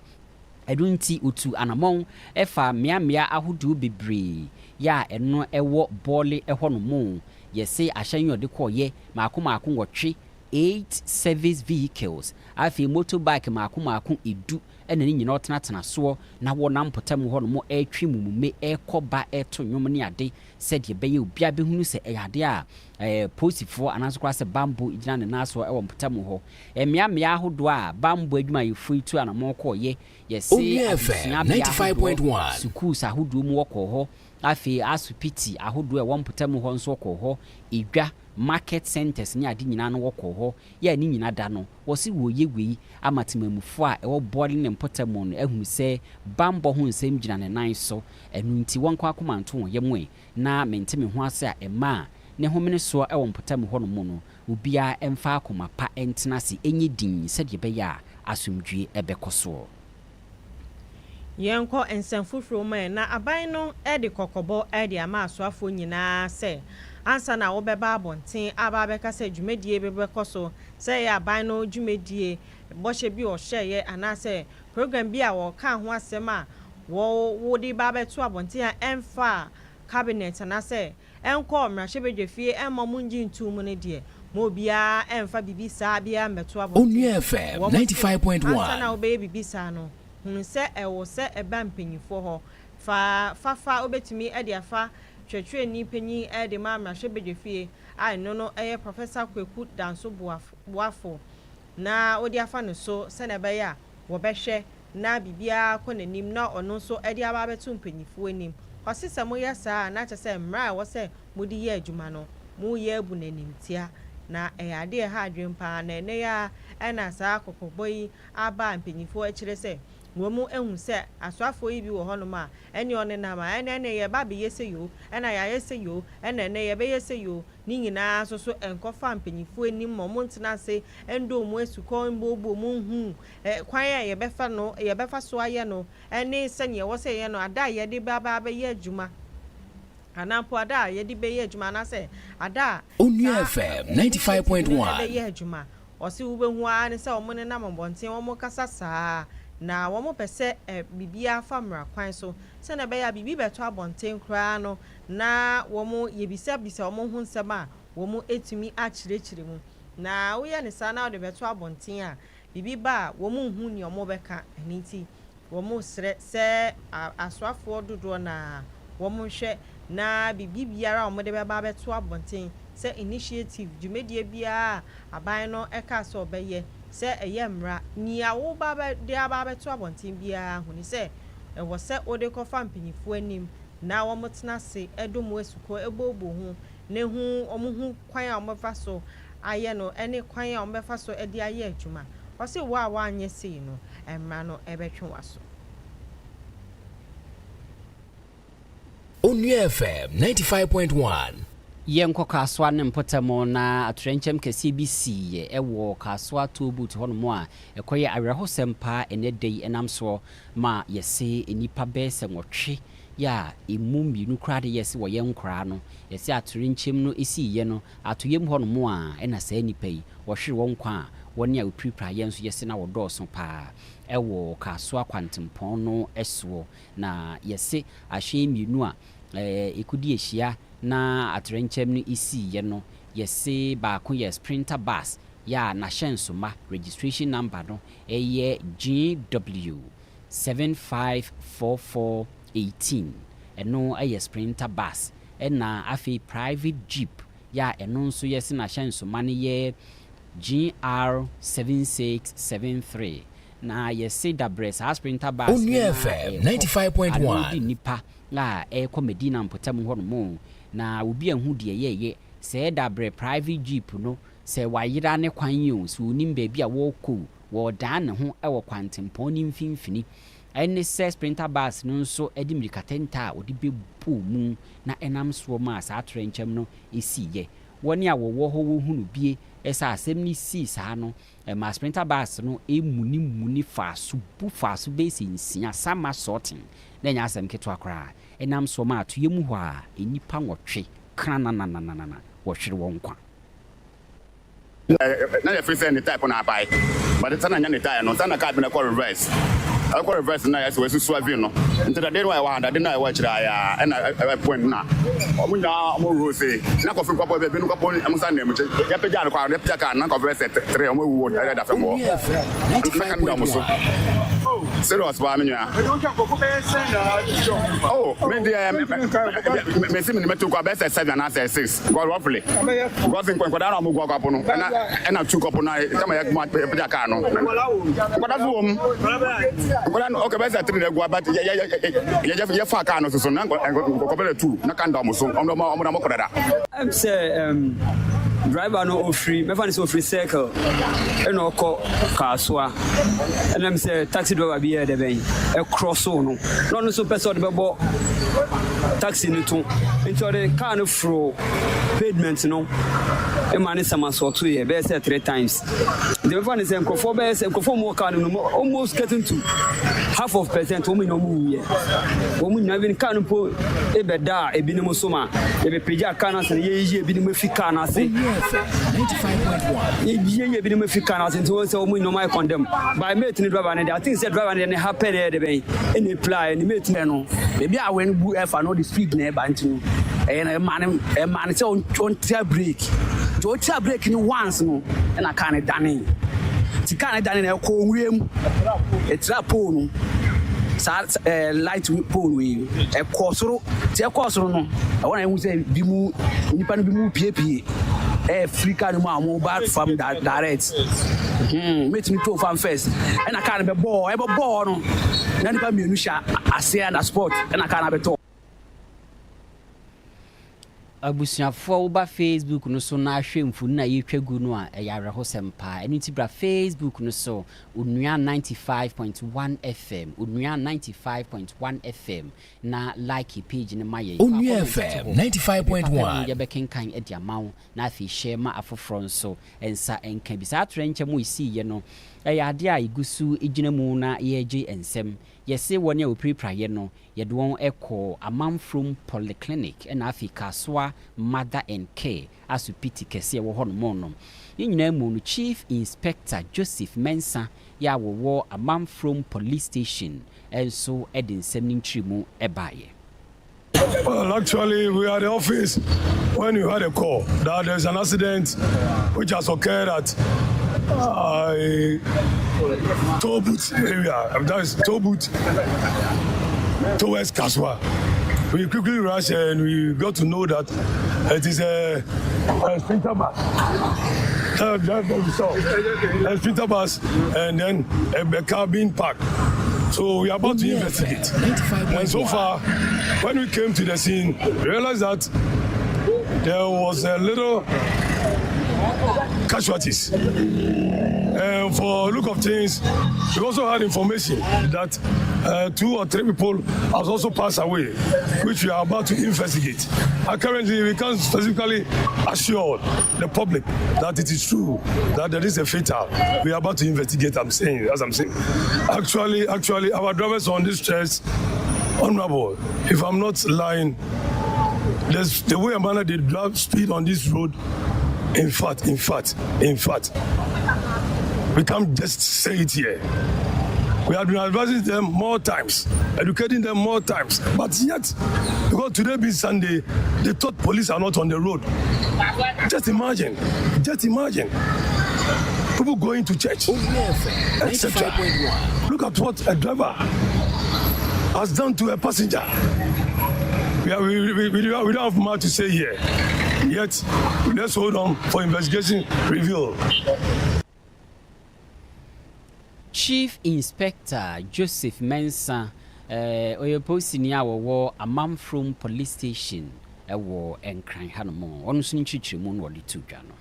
[SPEAKER 1] edunti otu anamon efa miamia ahodu bebre ya eno ewo bole ehɔ no mo yese ahyan yode kɔye maako wɔtwe 8 service vehicles afi motorbike maako edu ena ni nyina otena so na wonam potam hɔ no mo atwi mumume ekɔba eto nwom ne ade sɛ de bɛyɛ obia behunu sɛ ɛyade a posifo anaso kwa sɛ bambo igina ne naso ɛwɔ potam hɔ emiamia ahodo a bambo adwuma yɛfo itu anamɔ kɔye yɛse
[SPEAKER 2] 95.1
[SPEAKER 1] schools ahodo mu wɔkɔ hɔ afi asupiti ahodo ɛwɔ potam hɔ nso wɔkɔ hɔ edwa market centers ni ade nyina no wɔkɔ hɔ ya ni nyina da no wɔsi wɔye wei amatemamufo a ɛwɔ bɔɔle ne mpɔtamo no ehunu sɛ bambo ho nsɛm gyina ne nan so ɛnu nti wɔnkɔ akomanto wɔn yɛmwe na menteme ho ase a ɛma ne homene so ɛwɔ mpɔtamo hɔ no mu no obia ɛmfa akoma pa ɛntena se enye din sɛ de bɛyɛ a asomdwie ɛbɛkɔ so
[SPEAKER 3] yenko ensɛmfoforo ma na aban no ɛde kɔkɔbɔ ɛde ama asoafo nyinaa sɛ ansa na wo bɛba abɔnten aba bɛka sɛ dwumadie bɛbɛkɔ so sɛ yɛ aban no dwumadie bɔhyɛ bi ɔhyɛyɛ anasɛ program bi a wɔka ho asɛm a wo de ba bɛto abɔnten a ɛmfa cabinet anasɛ ɛnkɔ mmarahyɛ badwafie ɛmma mu ngye ntum no deɛ mo bia ɛmfa bibi saa bia mbɛto abɔnten
[SPEAKER 2] Onua FM 95.1
[SPEAKER 3] ansa na wo bɛyɛ bibi saa no hunu se ewo se eba mpanyifo ho fa obetumi e de afa twetwe ni panyi e de ma mrahwe bedwefie ai no eye Professor Kweku Danso Boafo na odi afa no so se na be ya wo behwe na bibia konanim na ono so e de aba betu mpanyifo anim kwasisa mo yesa na kyese mra wo se mudi ye adwuma no mu ye abu nanim tia na ade ha adwempa na ene ya na saa kokoboi aba mpanyifo a kire se wo mu ehun se asoafo yi bi wo hono ma ene one na ma ene ye ba be yeseyo ena ya yeseyo ene ye be yeseyo ni nyina so enkofa mpanyifo anim mo ntena se endo mu esuko mbobo mu hu kwan ya ye befa no ye befa so aye no ene se ne wo se ye no ada ye de ba be ye adwuma anampo ada ye de be ye adwuma na se ada
[SPEAKER 2] Onua FM 95.1
[SPEAKER 3] be ye adwuma o se wo be hu a ne se o mo ne na mbonten wo mo kasa saa na wo mo pese bibia famra kwan so se na be ya bibi beto abonten kra no na wo mo yebisa wo mo hu nsem a wo mo etumi a kirechire mu na wo ye ne sa na wo de beto abonten a bibi ba wo mo hu ni o mo beka aniti wo mo sre se aswafo dodo na wo mo hwe na bibi biara wo mo de beba beto abonten se initiative dwumedie bia aban no eka so obeye se eyemra ni awo baba de ababeto abonten bia huni se wo se ode kofa mpanyifo anim na wo motena se edomo esuko ebobo hu ne hu omuhu kwan a omefa so aye no ene kwan a omefa so ede aye adwuma wo se wo a wanye sei no emra no ebetwe waso
[SPEAKER 2] Onua FM 95.1
[SPEAKER 1] yenko kaswa ne mpotamo na atrenchem kesi bisi ewo kaswa tobu to hono a ekoye awerhosempa enedei enamso ma yese enipa bese nwotwe ya emumbi krade yese wo yenkra no yese atrenchem no esi ye no atoyem hono a ena sa nipa yi wo hwere won kwa woni a opripra yenso yese na wo doso pa ewo kaswa kwantempon no eso na yese ahwe mienu a ekudi ehia na atrenchem no isi ye no yese ba ko ye sprinter bus ya na hensoma registration number no eye GW 754418 eno eye sprinter bus na afi private jeep ya eno nso yese na hensoma ne ye GR 7673 na yese dabres sprinter bus
[SPEAKER 2] Onua FM 95.1
[SPEAKER 1] nipa la comedy na mpotam ho no na obi ahu de yeye se dabre private jeep no se wayira ne kwan yi so nim ba bi a wo ko wo dan ne ho e wo kwantempon ni mfimfini ene se sprinter bus no nso edi mirikatenta odi bepu mu na enam so ma sa atrenchem no esiye woni a wo ho wo hunu bie esa asem ni si sa no ma sprinter bus no muni faso base nsia sama sorting na nya asem keto akra enam so ma to yemu ho a enipa nwotwe kana na wo hwere won kwa
[SPEAKER 21] na ya free send type na buy but the sana nya ne tire no sana card na reverse akwa reverse na yes we susu avi no ntada dey why 100 dey na wa kira ya na point na omunya omo rose na ko fi kwapo be nu kwapo amusa na emche ya peja no kwa peja ka na ko verse 3 omo wu da da famo second down so serious ba menya oh me dey me sim ni metu kwa verse 7 na 6 go roughly go think kwa da na omo go kwapo no na two kwapo na kama ya peja ka no kwa da zo okay, best at 3 na go but ya fa ka no so na ko bele 2 na kan da mo so omo ko dada
[SPEAKER 22] I'm say driver no ofri me fan so free circle e no ko kaswa and I'm say taxi driver be here de ben e cross no no so person de bebo taxi ni to into the car no fro pavement no e man is sama so to here be say 3 times the fan is enkofo be say enkofo mo car no almost getting to half of percent omo no mu here omo nya bi car no po e be da e bi ni mo so ma e be peja car na se ye ye bi ni mo fi car na se
[SPEAKER 2] 95.1
[SPEAKER 22] e bi ye bi ni mo fi car na se so say omo no my condemn by mate ni driver na I think say driver na happen there de ben any apply ni mate no e bi a when bu e fa no the speed na e ba nti e na man say on tia break to tia break ni once no na car na dane ti car na dane na ko wiem e trapo no light pole we ekosoro ti ekosoro no I want to say bimu nipa no bimu pie Africa no ma back from that direct meet me to fan first and I can't be ball no na nipa mienu sha ase na sport and I can't be to
[SPEAKER 1] abusuafo uba Facebook no so na ahwe mfu na yetwagu no a yare ho sempa eni tibra Facebook no so Onua 95.1 FM Onua 95.1 FM na like page ne maye
[SPEAKER 2] Onua FM 95.1
[SPEAKER 1] ye bekenkan ediamawo na afi share ma afoforo so ensa enka bisa atrenche mu isi ye no ade a igusu ejina mu na yeje ensem yese woni a opripraye no yede won ekọ Amanfrom Polyclinic na Africa Soa Mother and Care asupiti kese wo hono mono nyina mu no Chief Inspector Joseph Mensa ya wo Amanfrom Police Station enso edinsem ntrimu ebaye.
[SPEAKER 4] Well, actually, we are at the office when you had a call that there's an accident which has occurred at Tobut area. That is Tobut towards Kaswa. We quickly rushed and we got to know that it is a sprinter bus. A sprinter bus and then a car being parked. So we are about to investigate. And so far, when we came to the scene, we realized that there was a little casualties. And for look of things, we also had information that 2 or 3 people have also passed away, which we are about to investigate. Currently, we can't specifically assure the public that it is true that there is a fatal. We are about to investigate, I'm saying. Actually, our drivers on this stretch, honorable, if I'm not lying, there's the way a manner they drive speed on this road. In fact, we can't just say it here. We have been advising them more times, educating them more times, but yet, because today being Sunday, they thought police are not on the road. Just imagine. People going to church, etc. Look at what a driver has done to a passenger. We don't have much to say here. Yet, let's hold on for investigation review.
[SPEAKER 1] Chief Inspector Joseph Mensa, Oyoposinia wo Amanfrom Police Station, wo Enkran Hanomo, on Sunichimun or the two jano.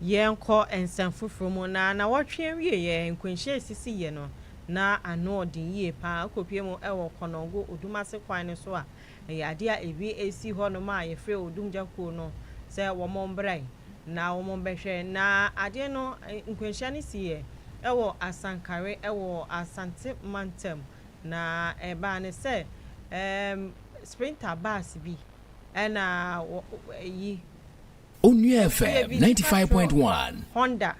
[SPEAKER 3] Yenko and San Fufrumo na watching ye and Quinche Sisi Yeno, na ano di ye pa, copiemo ewo conongo, Udumase Quine soa, a idea a VAC honoma, a free Udumja Kuno, say Womon Bray, na Womon Beshe, na Adiano in Quinchani see. Ewo asankare ewo asante mantem na eba ne se sprinter bus bi na yi
[SPEAKER 2] Onua FM 95.1
[SPEAKER 3] Honda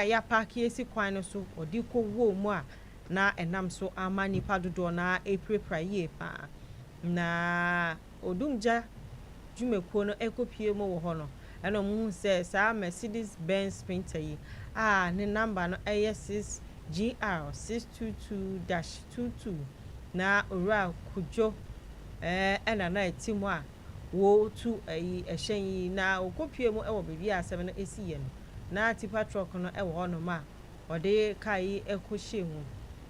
[SPEAKER 3] ya park esi kwan no so odi ko wo mu a na enam so amani padodo na eprepra ye pa na odumja jumekuo no ekopie mo wo ho no eno mu se sa Mercedes Benz sprinter yi ne number no AS6 GR 622-22 na ora kujo ena na etimu a wo tu ehyen yi na okopie mu ewo bebi asem no esiye no na tipa truck no ewo hono ma ode kai ekohye hu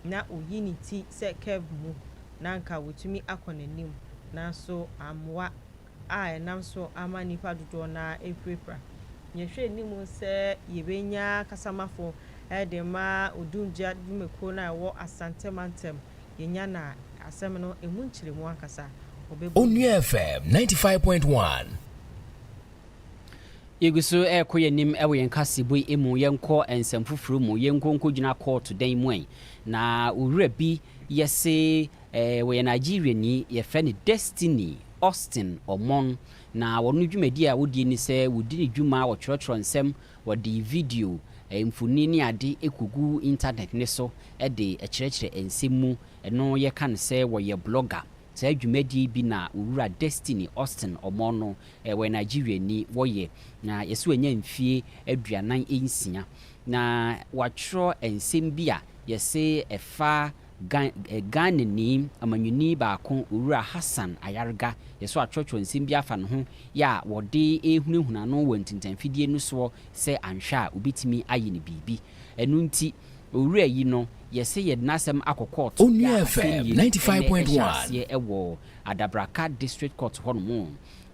[SPEAKER 3] na oyiniti se kev mu na nka wotumi akonanim na so amwa enam so amani padodo na eprepra nyehwe nimu se yebenya kasamafo edema odunja dumeko na wo asante mantem yenya na asem no emu nchiremu akasa
[SPEAKER 2] Onua FM 95.1
[SPEAKER 1] Yeguso ekoyenim ewe yenkasebo emu yenko ensamfufuru mu yenkonko gina court dan mu na owura bi yese we Nigeria ni ye fe ni Destiny Austin Omon na wonu dwumadi a wodi ni se wodi ni dwuma wo chorotro nsem wodi video mfuni ni ade ekugu internet ne so de ekyerɛkyerɛ ensemu eno ye kan se wo ye blogger se dwumadi bi na owura Destiny Austin Omon no we Nigeria ni wo ye na yeso anya mfie aduanan ensia na watro ensem bi a yese efa Ghana ni amanyuni baako Owura Hassan Ayarga yeso atwotwo nsim bi afa no ho ya wode ehunahuna no wantintanfidie no so se anhwa obitimi ayi ne bibi enu nti Owura yi no yese ye nasem akokot
[SPEAKER 2] Onua FM 95.1
[SPEAKER 1] ewo Adabraka District Court hono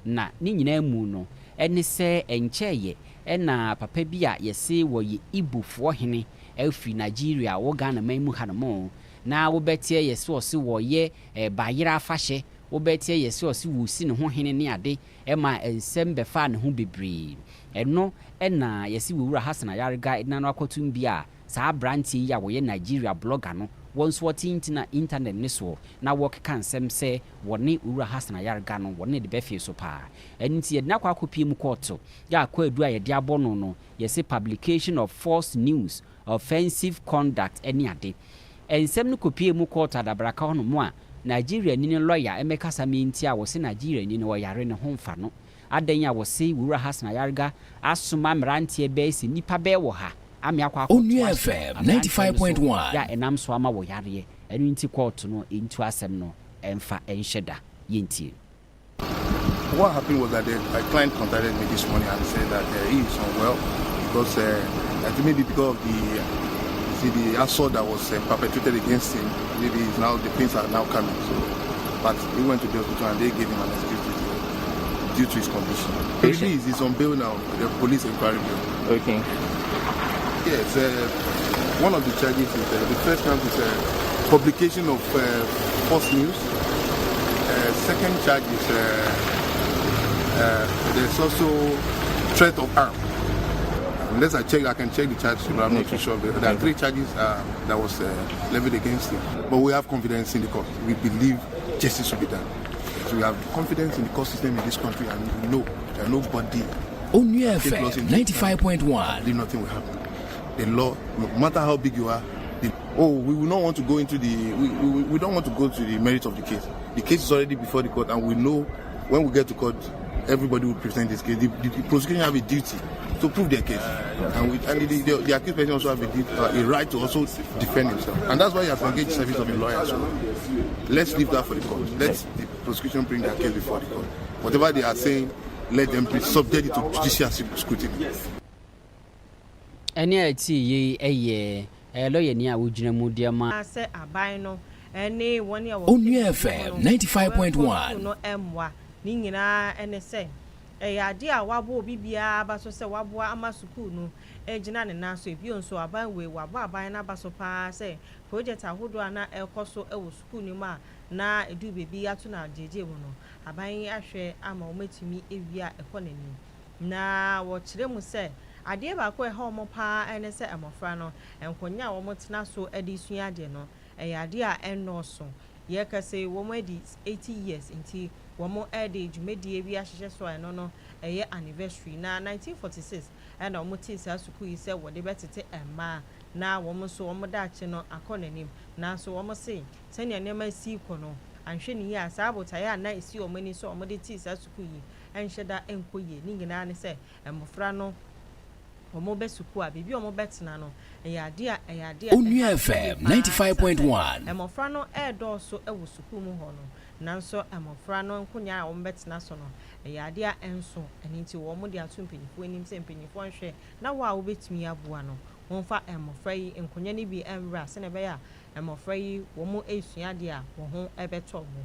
[SPEAKER 1] na ni nyina mu no ene se encheye ena papa bi a yese wo ye ibufo hene elfi Nigeria wo Ghana man mu hanamo na wo betie yese osi wo ye bayira afahye wo betie yese osi wo si ne ho hene ne ade ema ensem befa ne ho bebre eno ena yese wo Owura Hassan Ayarga na no akotum bi a saa branti ya wo ye Nigeria blogger no wonso watintina internet ne so na wo keka nsem se wone Owura Hassan Ayarga no wone de befe so pa enti yedna kwa kopie mu court ya akwa edu a yede abono no yese publication of false news, offensive conduct any ade ensem no kopie mu court Adabraka hono mo a Nigeria ni lawyer Emeka Saminti a wo se Nigeria ni wo yare ne ho mfa no adan ya wo se Owura Hassan Ayarga asoma mrantie be se nipa be wo ha
[SPEAKER 2] Onua FM 95.1
[SPEAKER 1] ya enam so ama wo yare enu nti court no into asem no emfa enhyeda yenti.
[SPEAKER 5] What happened was that my client contacted me this morning and said that he is unwell because I think maybe because of the assault that was perpetrated against him, maybe the pains are now coming. So, but he went to the hospital and they gave him an excuse due to his condition. He's on bail now, the police inquiry bail.
[SPEAKER 6] Okay.
[SPEAKER 5] Yes, one of the charges is the first count is publication of false news. Second charge is there's also threat of harm. Unless I can check the charges, but I'm not too sure. There are 3 charges that was levied against him. But we have confidence in the court. We believe justice will be done. So we have confidence in the court system in this country, and we know that nobody.
[SPEAKER 2] Onua FM 95.1.
[SPEAKER 5] Nothing will happen. The law, no matter how big you are, we will not want to go into we don't want to go to the merit of the case. The case is already before the court, and we know when we get to court, everybody will present this case. The prosecution have a duty to prove their case, and the accused person also have a right to also defend himself, and that's why he has engaged the service of a lawyer. So let's leave that for the court. Let the prosecution bring their case before the court. Whatever they are saying, let them be subject to judicial scrutiny.
[SPEAKER 1] Any ati ye lawyer ni a wojina mu dia ma
[SPEAKER 3] se aban no ene woni a
[SPEAKER 2] Onua FM 95.1
[SPEAKER 3] no emwa ni nyina ene se ade a wabo bibia ba so se wabo ama school no ejina ne na so ebi onso aban we wabo aban na ba so pa se project ahodo ana ekoso e wo school ni ma na edu bebi ato na jeje mu no aban ahwe ama o metumi ewia ekonani na wo kire mu se ade ba ko ho mo pa ene se amofra no enkonya wo mo tena so ade sua ade no ade a enno so ye ka se wo mo adi 80 years nti wo mo ade dwumedie bi ahyehe so eno no anniversary na 1946 ena wo mo ti sa suku yi se wo de betete emma na wo mo so wo mo da che no akonanim na so wo mo se sene nema si ko no anhwe ni ya sa abota ya na isi wo mani so wo mo de ti sa suku yi enhweda enkoye ni nyina ne se emofra no omo besuku a bibi omo betena no eyade
[SPEAKER 2] Onua FM 95.1
[SPEAKER 3] emofra no edo so ewo suku mu ho no nanso emofra no nkonya a omo betena so no eyade a enso eniti wo mo de atompanyifo enim se mpanyifo nhwe na wa wo betumi aboa no wonfa emofra yi nkonya ni bi enra se ne be ya emofra yi wo mo esuade a wo ho ebeto mo.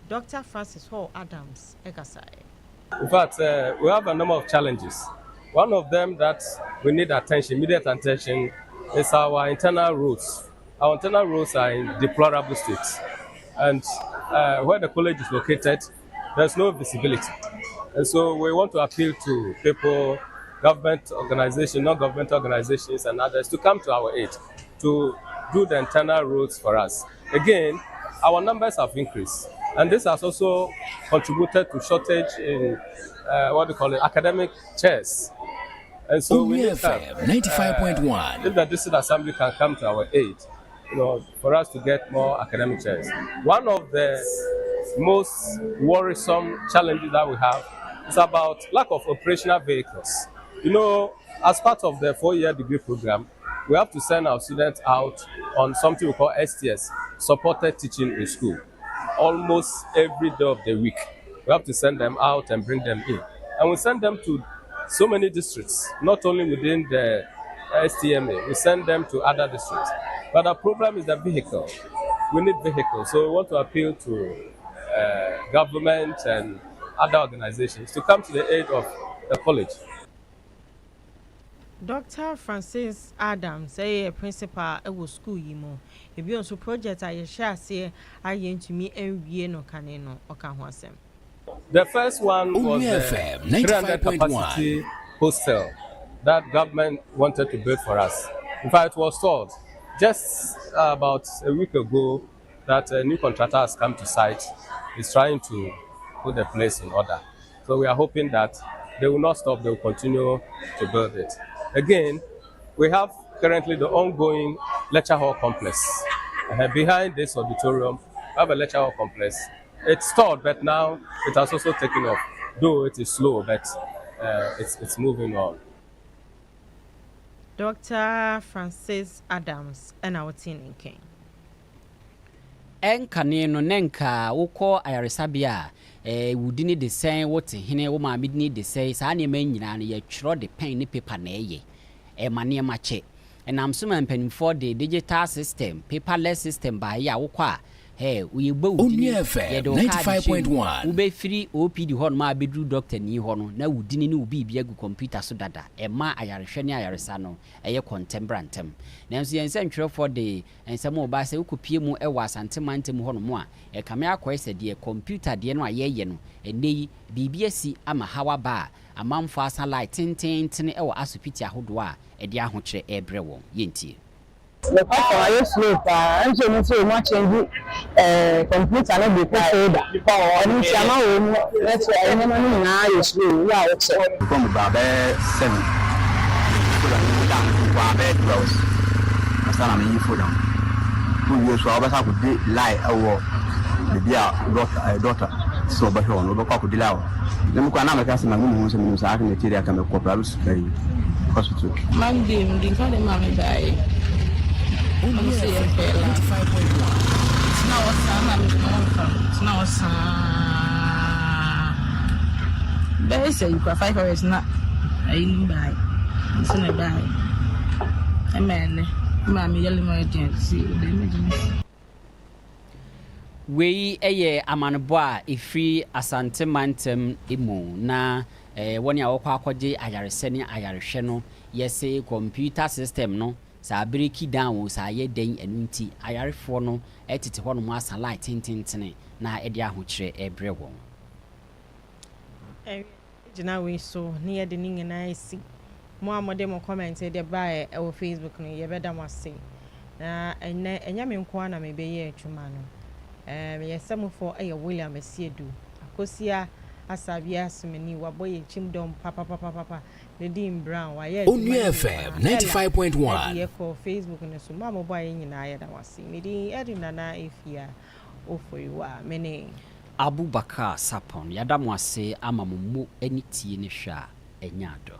[SPEAKER 3] Dr. Francis Hall Adams ekasai.
[SPEAKER 23] In fact, we have a number of challenges. One of them that we need immediate attention, is our internal roads. Our internal roads are in deplorable states. And where the college is located, there's no visibility. And so we want to appeal to people, government organizations, non-government organizations, and others to come to our aid, to do the internal roads for us. Again, our numbers have increased. And this has also contributed to shortage in academic chairs. And so we need
[SPEAKER 2] 95.1.
[SPEAKER 23] If the district assembly can come to our aid, for us to get more academic chairs. One of the most worrisome challenges that we have is about lack of operational vehicles. As part of the 4-year degree program, we have to send our students out on something we call STS, supported teaching in school. Almost every day of the week, we have to send them out and bring them in. And we send them to so many districts, not only within the STMA, we send them to other districts. But the problem is the vehicle. We need vehicles. So we want to appeal to government and other organizations to come to the aid of the college.
[SPEAKER 3] Dr. Francis Adams, a principal at school yimo. If you also project I shall say I to me and we no caneno or can
[SPEAKER 23] The first one was the 300 capacity hostel that government wanted to build for us. In fact, it was told just about a week ago that a new contractor has come to site, is trying to put the place in order. So we are hoping that they will not stop, they will continue to build it. Again, we have currently the ongoing lecture hall complex. Behind this auditorium, we have a lecture hall complex. It's stalled, but now it has also taken off. Though it is slow, but it's moving on.
[SPEAKER 3] Dr. Francis Adams and our team King.
[SPEAKER 1] Enkane no nenka wokọ ayaresabia wudini de sen wote hene wo ma midni de sei saa ne ma nyina no ye twro de pen ne paper na eye mane ma che enam so man penfo de digital system paperless system ba ya wokọ we gbo wudini
[SPEAKER 2] ye do 95.1
[SPEAKER 1] wo be free OPD ho no ma bedru doctor ni ho no na wudini ne ubi bia gu computer so dada ma ayarehwe ne ayaresa no eye contemporantem nanso yen se ntwere for de ensamo ba se ukopie mu wa asantemantem ho no mo a kame akoise de computer de no ayeye no enei bibiasi ama hawa ba amamfo asalight tintin e wa asopiti ahodo a de ahokyere ebre won yentie
[SPEAKER 6] the fact that I slow and so much change computer no be folder and chama we let's say any money na you slow yeah it's
[SPEAKER 7] from babe 7 so that babe 12 asana me for them we so aba sa ko dey lie awo the dia daughter so ba ho no ba ko dey lie dem ko na me ka se ma mu so me sa aka material ka me ko private school hospital
[SPEAKER 8] Monday ndi ka dey ma me die. It's now they say you 5 hours not I didn't buy. It's in a buy. A man, mammy, yelling my see the images.
[SPEAKER 1] We amanboa ifri asante mantem imu na woni awokwa akwaje ayarese ne ayarehwe no yese computer system no sa breki down sa ye den anunti ayarefo no etete ho no mu asa light tintintene na ede ahokyere ebre won
[SPEAKER 3] gina we so ne de ninga na isi mo amode mo comment de ba e wo Facebook no ye beda mo ase na enya me nko na me be ye atwuma no ye semfo e William Asiedu akosia asabia sumeni waboye chimdom papa Nedim Brown
[SPEAKER 2] Onua FM 95.1
[SPEAKER 3] ye ko Facebook ne so mama boy nyina ya da wase medi edina na Afia Oforiwaa mene
[SPEAKER 1] Abubakar Sarpong yadamwase amamumu enitie ne hwa enyado